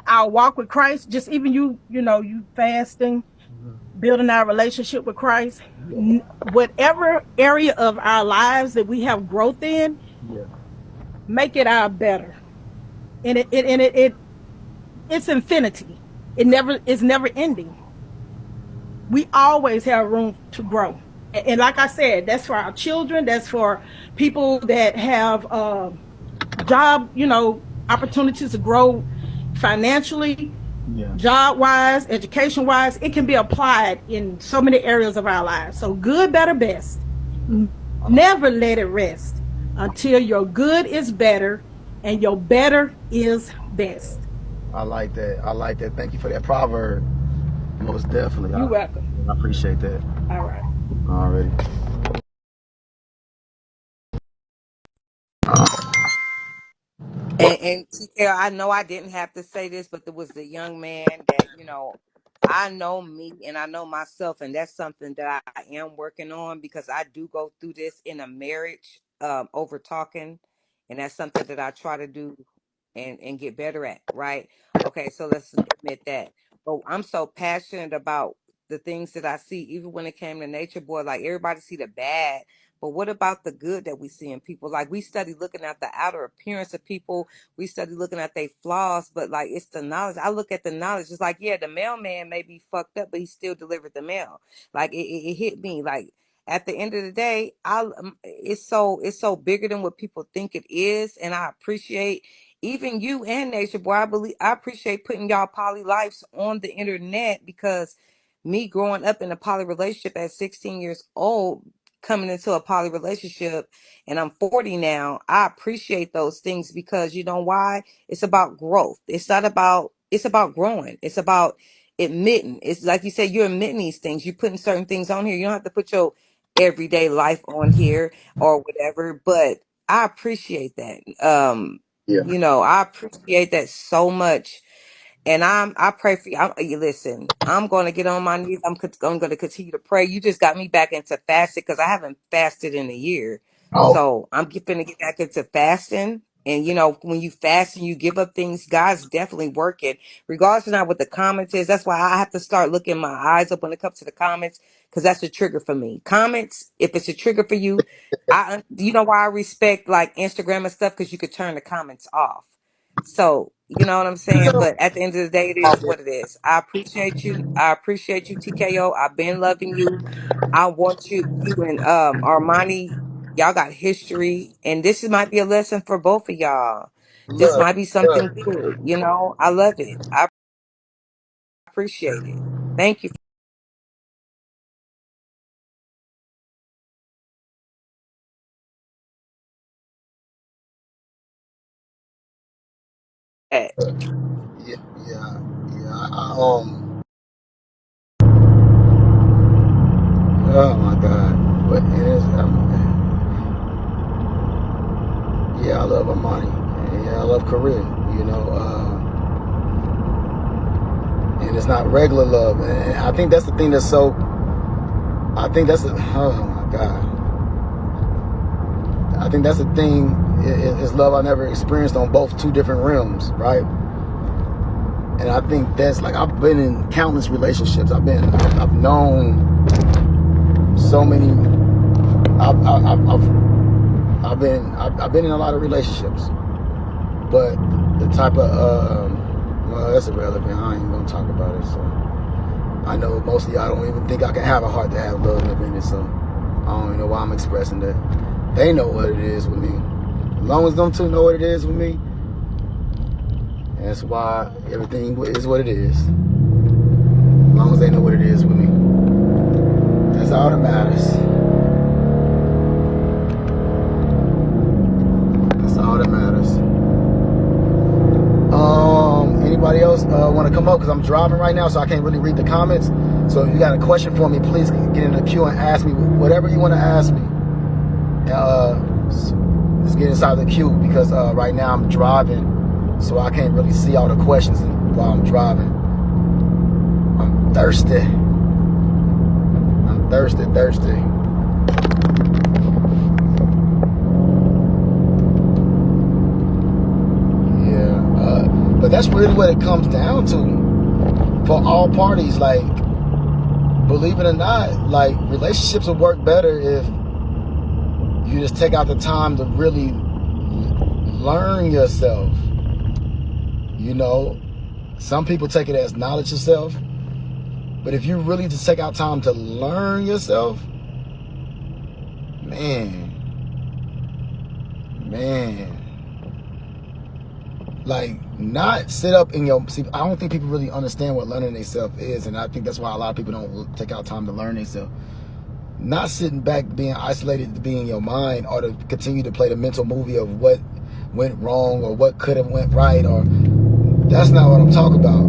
[SPEAKER 10] Our walk with Christ, just even you fasting, building our relationship with Christ, whatever area of our lives that we have growth in, make it our better. And it's infinity. It's never ending. We always have room to grow. And like I said, that's for our children. That's for people that have job, opportunities to grow financially,
[SPEAKER 2] Yeah.
[SPEAKER 10] job wise, education wise. It can be applied in so many areas of our lives. So good, better, best. Never let it rest until your good is better and your better is best.
[SPEAKER 2] I like that. I like that. Thank you for that proverb. Most definitely.
[SPEAKER 10] You're welcome.
[SPEAKER 2] I appreciate that.
[SPEAKER 10] All right.
[SPEAKER 2] Already.
[SPEAKER 8] And TK, I know I didn't have to say this, but there was the young man that, I know me and I know myself, and that's something that I am working on because I do go through this in a marriage, over talking, and that's something that I try to do and get better at, right? Okay, so let's admit that. But I'm so passionate about the things that I see, even when it came to Nature Boy, like everybody see the bad. But what about the good that we see in people? Like we study looking at the outer appearance of people. We study looking at their flaws, but like it's the knowledge. I look at the knowledge. It's like, yeah, the mailman may be fucked up, but he still delivered the mail. Like it hit me. Like at the end of the day, it's so bigger than what people think it is, and I appreciate even you and Nature Boy. I appreciate putting y'all poly lives on the internet because me growing up in a poly relationship at 16 years old, coming into a poly relationship, and I'm 40 now, I appreciate those things because you know why? It's about growth. It's about growing. It's about admitting. It's like you said, you're admitting these things. You're putting certain things on here. You don't have to put your everyday life on here or whatever, but I appreciate that.
[SPEAKER 2] Yeah.
[SPEAKER 8] I appreciate that so much. And I pray for you. You listen, I'm going to get on my knees. I'm going to continue to pray. You just got me back into fasting because I haven't fasted in a year.
[SPEAKER 2] Oh,
[SPEAKER 8] So I'm going to get back into fasting. And when you fast and you give up things, God's definitely working, regardless of not what the comments is. That's why I have to start looking my eyes up when it comes to the comments, because that's a trigger for me. Comments, if it's a trigger for you, you know why I respect like Instagram and stuff, because you could turn the comments off. So you know what I'm saying. But at the end of the day, it is what it is. I appreciate you. I appreciate you, TKO. I've been loving you. I want you and Armani. Y'all got history, and might be a lesson for both of y'all. This
[SPEAKER 2] Look,
[SPEAKER 8] might be something
[SPEAKER 2] look,
[SPEAKER 8] good. I love it. I appreciate it. Thank you for that.
[SPEAKER 2] yeah, yeah, yeah. Oh my God. But it is, yeah, I love Armani. Yeah, I love Korea. You know, and it's not regular love. And I think that's the thing that's so. I think that's oh my God. I think that's the thing is love I never experienced on both two different realms, right? And I think that's like I've been in countless relationships. I've known so many. I've been in a lot of relationships, but the type of well, that's irrelevant. I ain't even gonna talk about it. So I know most of y'all don't even think I can have a heart to have love in it. So I don't even know why I'm expressing that. They know what it is with me. As long as them two know what it is with me, that's why everything is what it is. As long as they know what it is with me, that's all that matters. That's all that matters. Anybody else want to come up? Because I'm driving right now, so I can't really read the comments. So if you got a question for me, please get in the queue and ask me whatever you want to ask me. Let's get inside the queue, because right now I'm driving, so I can't really see all the questions while I'm driving. I'm thirsty. I'm thirsty. But that's really what it comes down to for all parties. Like, believe it or not, like, relationships will work better if you just take out the time to really learn yourself. You know, some people take it as knowledge yourself, but if you really just take out time to learn yourself, man, like, not sit up in your, see, I don't think people really understand what learning themselves is, and I think that's why a lot of people don't take out time to learn themselves. Not sitting back, being isolated to be in your mind, or to continue to play the mental movie of what went wrong or what could have went right, or that's not what I'm talking about.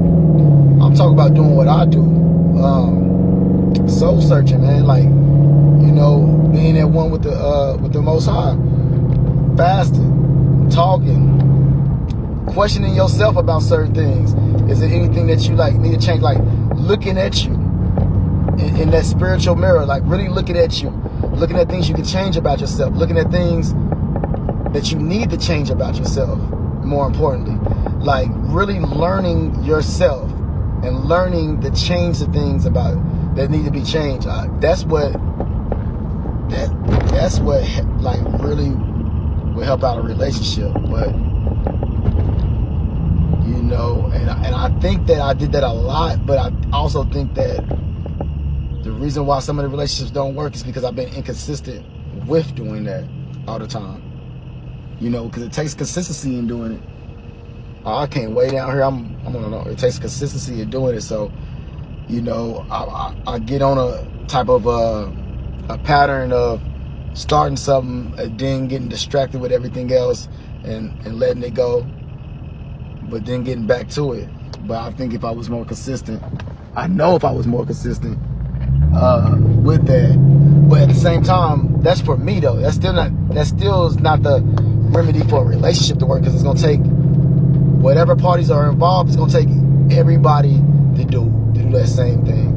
[SPEAKER 2] I'm talking about doing what I do. Soul searching, man. Like, you know, being at one with the Most High, fasting, talking, questioning yourself about certain things. Is there anything that you like need to change? Like, looking at you in that spiritual mirror, like really looking at you, looking at things you can change about yourself, looking at things that you need to change about yourself. More importantly, like really learning yourself and learning to change the things about that need to be changed. That's what like really will help out a relationship. But you know, and I think that I did that a lot, but I also think that the reason why some of the relationships don't work is because I've been inconsistent with doing that all the time. You know, because it takes consistency in doing it. I can't way down here. I don't know. It takes consistency in doing it. So, you know, I get on a type of a pattern of starting something and then getting distracted with everything else and letting it go, but then getting back to it. But I think if I was more consistent, I know if I was more consistent with that. But at the same time, that's for me though. That still is not the remedy for a relationship to work, because it's gonna take whatever parties are involved. It's gonna take everybody to do that same thing.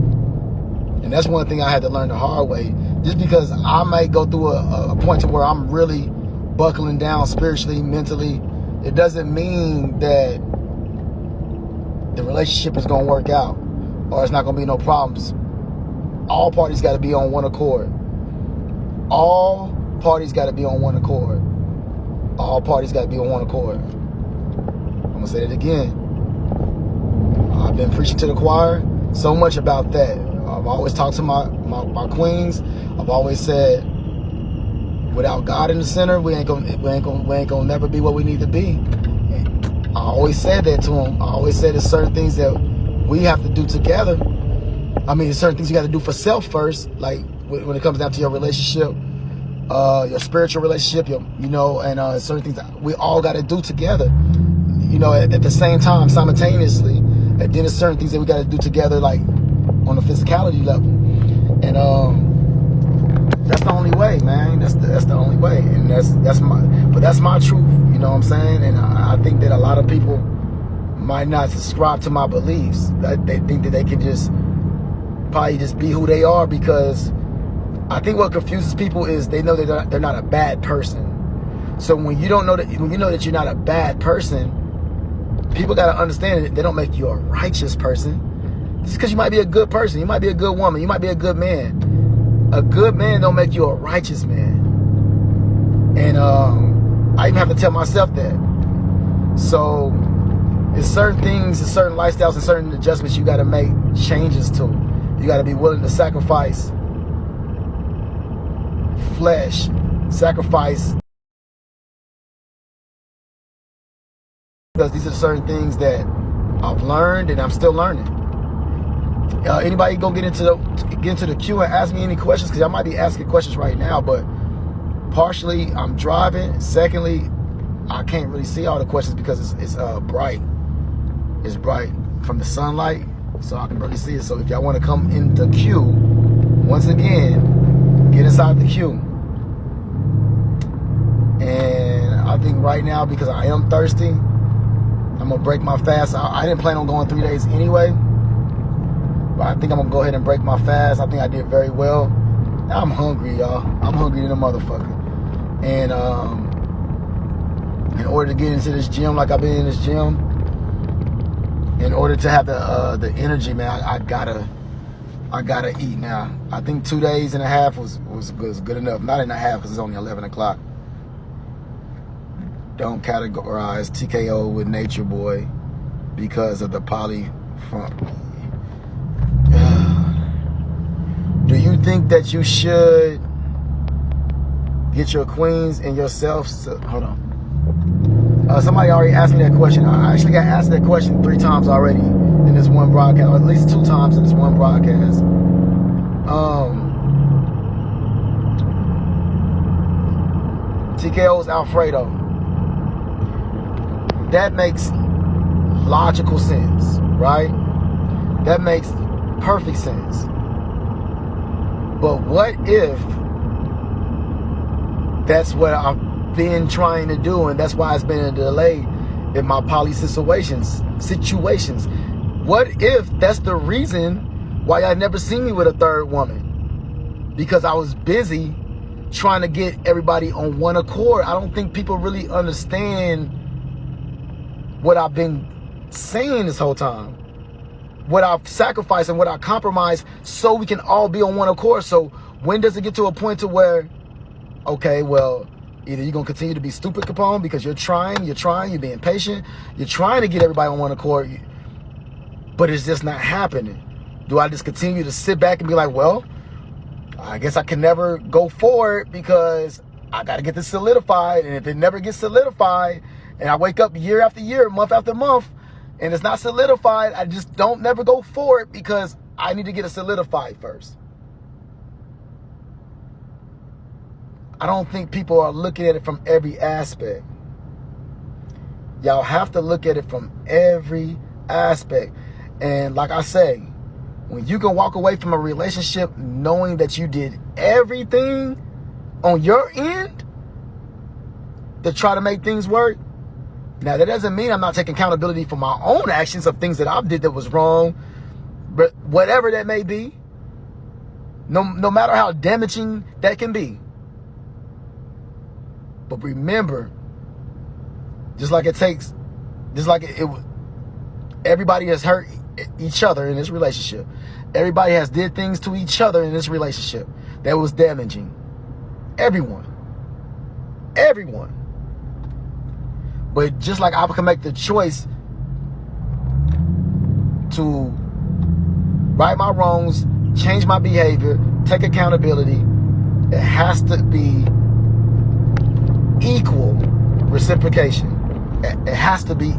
[SPEAKER 2] And that's one thing I had to learn the hard way. Just because I might go through a point to where I'm really buckling down spiritually, mentally, it doesn't mean that the relationship is going to work out or it's not going to be no problems. All parties got to be on one accord. All parties got to be on one accord. All parties got to be on one accord. I'm going to say it again. I've been preaching to the choir so much about that. I've always talked to my queens. I've always said, without God in the center, we ain't gonna never be what we need to be. I always said that to them. I always said there's certain things that we have to do together. I mean, there's certain things you got to do for self first, like when it comes down to your relationship, your spiritual relationship, and certain things that we all got to do together. At the same time, simultaneously, and then there's certain things that we got to do together, like on the physicality level, and that's the only way, man. That's the only way, and that's my truth. You know what I'm saying? And I think that a lot of people might not subscribe to my beliefs. They think that they can probably just be who they are, because I think what confuses people is they know that they're not a bad person. So when you know that you're not a bad person, people got to understand that they don't make you a righteous person. Just because you might be a good person, you might be a good woman, you might be a good man. A good man don't make you a righteous man. And I even have to tell myself that. So there's certain things, there's certain lifestyles and certain adjustments you got to make changes to. You got to be willing to sacrifice flesh, sacrifice, because these are certain things that I've learned and I'm still learning. Anybody gonna get into the queue and ask me any questions? Because I might be asking questions right now, but partially I'm driving. Secondly, I can't really see all the questions because it's bright. It's bright from the sunlight, so I can really see it. So if y'all want to come in the queue, once again, get inside the queue. And I think right now, because I am thirsty, I'm gonna break my fast. I didn't plan on going 3 days anyway, but I think I'm gonna go ahead and break my fast. I think I did very well. Now I'm hungry, y'all. I'm hungry than a motherfucker. And in order to get into this gym like I've been in this gym, in order to have the energy, man, I gotta eat now. I think 2 days and a half was good enough. Not and a half, because it's only 11 o'clock. Don't categorize TKO with Nature Boy because of the poly front. Do you think that you should get your queens and yourself? Hold on. Somebody already asked me that question. I actually got asked that question 3 times already in this one broadcast, or at least 2 times in this one broadcast. TKO's Alfredo. That makes logical sense, right? That makes perfect sense. But what if that's what I've been trying to do, and that's why it's been a delay in my poly situations? What if that's the reason why y'all never seen me with a third woman? Because I was busy trying to get everybody on one accord. I don't think people really understand what I've been saying this whole time. What I've sacrificed and what I compromised so we can all be on one accord. So when does it get to a point to where, okay, well, either you're going to continue to be stupid, Capone, because you're being patient, you're trying to get everybody on one accord, but it's just not happening. Do I just continue to sit back and be like, well, I guess I can never go forward because I got to get this solidified, and if it never gets solidified, and I wake up year after year, month after month, and it's not solidified, I just don't never go forward because I need to get it solidified first. I don't think people are looking at it from every aspect. Y'all have to look at it from every aspect. And like I say, when you can walk away from a relationship knowing that you did everything on your end to try to make things work. Now, that doesn't mean I'm not taking accountability for my own actions of things that I did that was wrong, but whatever that may be, no matter how damaging that can be. But remember, Just like it takes, just like everybody has hurt each other in this relationship. Everybody has did things to each other in this relationship that was damaging. Everyone. But just like I can make the choice to right my wrongs, change my behavior, take accountability, it has to be equal reciprocation. It has to be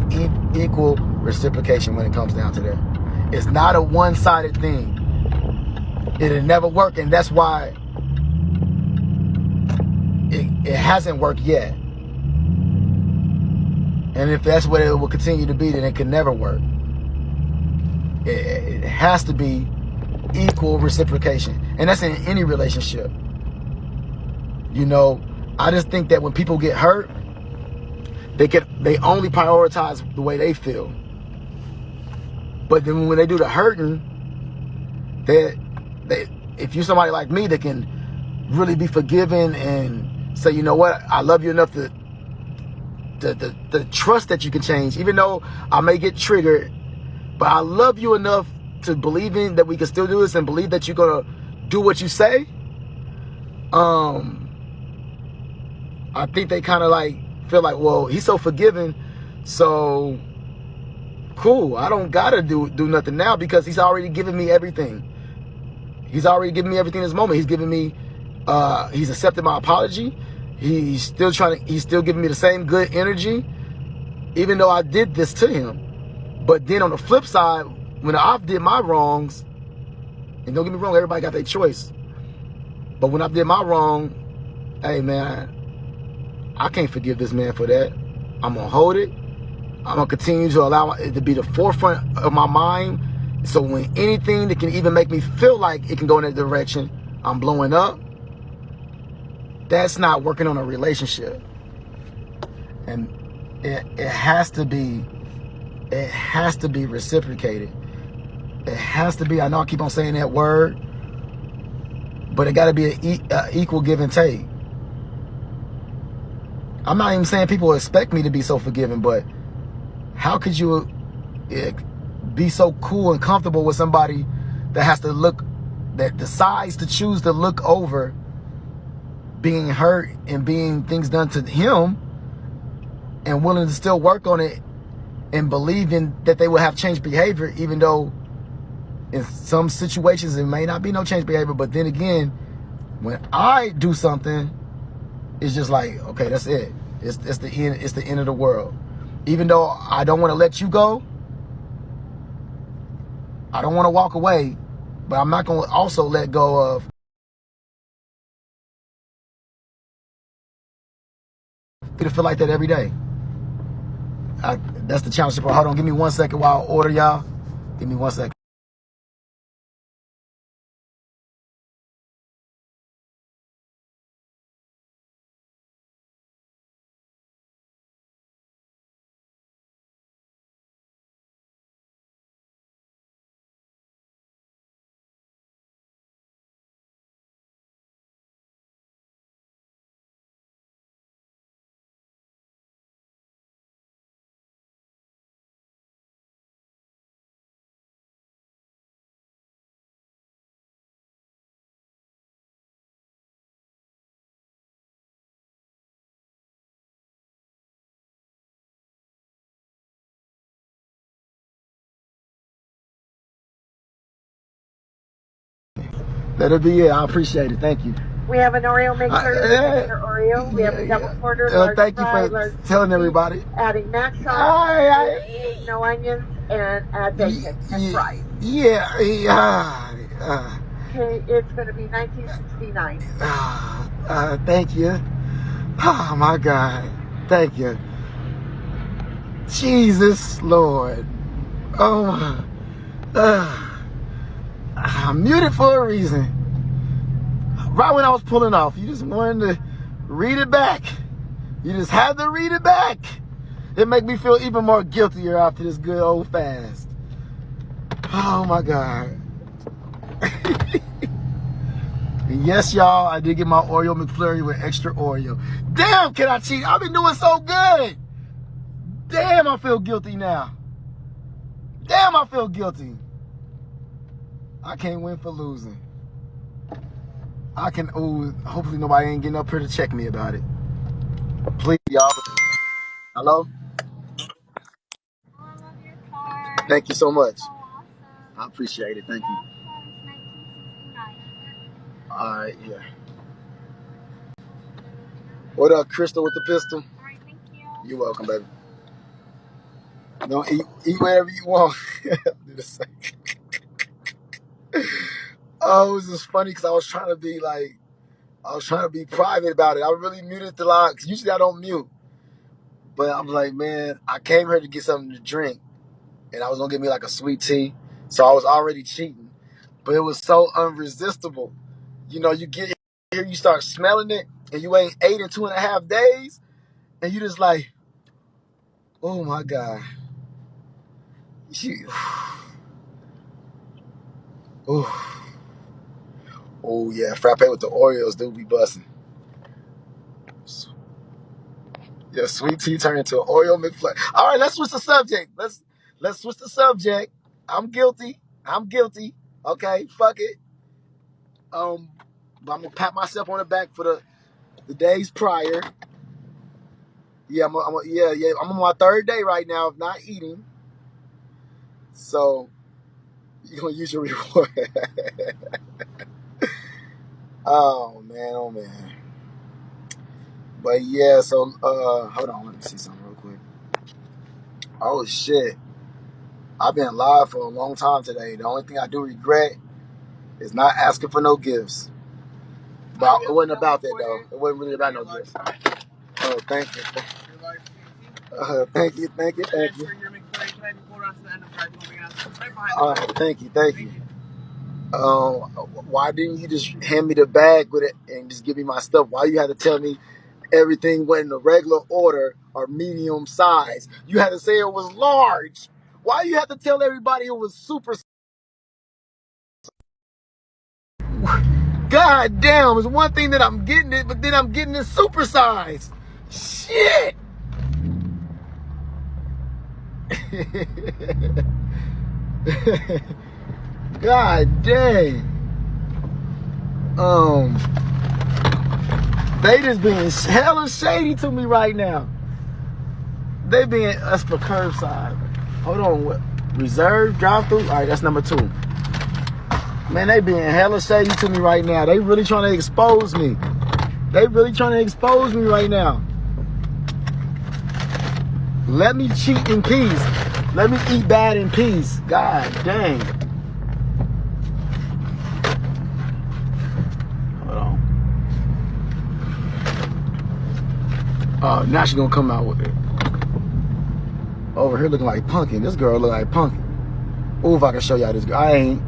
[SPEAKER 2] equal reciprocation when it comes down to that. It's not a one-sided thing. It'll never work, and that's why it hasn't worked yet. And if that's what it will continue to be, then it can never work. It has to be equal reciprocation, and that's in any relationship. You know, I just think that when people get hurt, they only prioritize the way they feel. But then when they do the hurting, if you're somebody like me that can really be forgiving and say, you know what, I love you enough to trust that you can change, even though I may get triggered, but I love you enough to believe in that we can still do this and believe that you're gonna do what you say. I think they kind of like feel like, well, he's so forgiving, so cool. I don't gotta do nothing now because he's already given me everything. He's already given me everything in this moment. He's given me, he's accepted my apology. He's still giving me the same good energy, even though I did this to him. But then on the flip side, when I did my wrongs, and don't get me wrong, everybody got their choice. But when I did my wrong, hey man, I can't forgive this man for that. I'm gonna hold it. I'm gonna continue to allow it to be the forefront of my mind. So when anything that can even make me feel like it can go in that direction, I'm blowing up. That's not working on a relationship. And it has to be reciprocated. It has to be. I know I keep on saying that word, but it got to be an equal give and take. I'm not even saying people expect me to be so forgiving, but how could you be so cool and comfortable with somebody that decides to choose to look over being hurt and being things done to him and willing to still work on it and believing that they will have changed behavior, even though in some situations it may not be no change behavior. But then again, when I do something, it's just like, okay, that's it. It's the end of the world. Even though I don't want to let you go, I don't want to walk away, but I'm not going to also let go of to feel like that every day. That's the challenge. Hold on, give me 1 second while I order y'all. Give me 1 second. That'll be it. I appreciate it. Thank you.
[SPEAKER 11] We have an Oreo mixer, Oreo. We have a double quarter, large
[SPEAKER 2] thank you
[SPEAKER 11] fry,
[SPEAKER 2] for
[SPEAKER 11] large
[SPEAKER 2] telling everybody.
[SPEAKER 11] Adding mac sauce, no onions, and add bacon and fries.
[SPEAKER 2] Yeah.
[SPEAKER 11] Okay, it's going to be $19.69.
[SPEAKER 2] Thank you. Oh my God. Thank you. Jesus Lord. Oh. I'm muted for a reason. Right when I was pulling off, you just wanted to read it back. You just had to read it back. It make me feel even more guiltier after this good old fast. Oh my God. Yes, y'all, I did get my Oreo McFlurry with extra Oreo. Damn, can I cheat? I've been doing so good. Damn, I feel guilty now. Damn, I feel guilty. I can't win for losing. I can, ooh, hopefully nobody ain't getting up here to check me about it. Please, y'all. Hello? Thank you so much. I appreciate it. Thank you. All right, yeah. What up, Crystal with the pistol? All right, thank you. You're welcome, baby. Don't eat whatever you want. Do the same. Oh, it was just funny because I was trying to be private about it. I really muted the line because usually I don't mute. But I'm like, man, I came here to get something to drink, and I was gonna get me like a sweet tea, so I was already cheating. But it was so unresistible. You know, you get here, you start smelling it, and you ain't ate in 2.5 days, and you just like, oh my God. Oh, oh yeah, frappe with the Oreos do be busting. Yeah, sweet tea turned into an Oreo McFlurry. All right, let's switch the subject. Let's switch the subject. I'm guilty. Okay, fuck it. But I'm gonna pat myself on the back for the days prior. Yeah, I'm on my 3rd day right now of not eating. So you're gonna use your reward. Oh man. But yeah, so hold on, let me see something real quick. Oh shit. I've been live for a long time today. The only thing I do regret is not asking for no gifts. But it wasn't about that though. It wasn't really about no gifts. Oh, thank you. Thank you. All right, thank you. Why didn't you just hand me the bag with it and just give me my stuff? Why you had to tell me everything went in a regular order or medium size? You had to say it was large. Why you had to tell everybody it was super? God damn, it's one thing that I'm getting it, but then I'm getting it super size. Shit. God dang. They just being hella shady to me right now. They being us for curbside. Hold on, what? Reserve, drive through? Alright, that's number 2. Man, they being hella shady to me right now. They really trying to expose me. Right now. Let me cheat in peace. Let me eat bad in peace. God dang. Hold on. Oh, now she gonna come out with it. Over here looking like Pumpkin. This girl look like Pumpkin. Oh, if I can show y'all this girl. I ain't.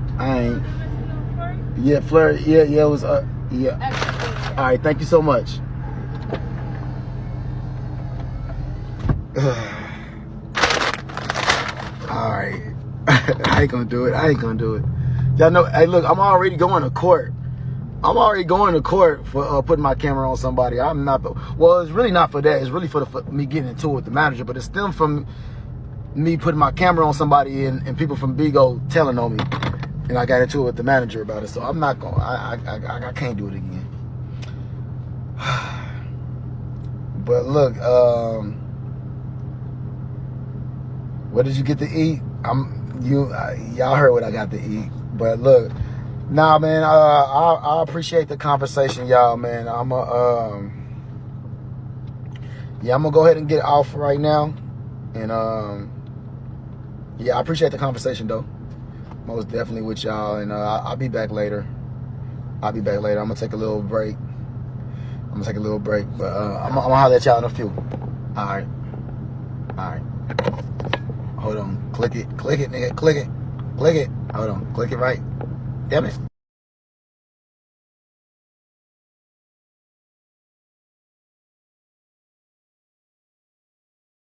[SPEAKER 2] Yeah, Fleur. Yeah, it was. Yeah. All right, thank you so much. All right. I ain't gonna do it. Y'all know. Hey, look, I'm already going to court. For putting my camera on somebody. I'm not. Well, it's really not for that. It's really for me getting into it with the manager. But it's still from me putting my camera on somebody and people from Bigo telling on me. And I got into it with the manager about it. So I'm not going. I can't do it again. But look, what did you get to eat? Y'all heard what I got to eat. But look, nah, man, I appreciate the conversation, y'all, man. I'm gonna go ahead and get off right now. And yeah, I appreciate the conversation though. Most definitely with y'all, and I'll be back later. I'm gonna take a little break. But I'm gonna holler at y'all in a few. All right. Hold on. Click it, nigga. Click it. Hold on. Click it right. Damn it.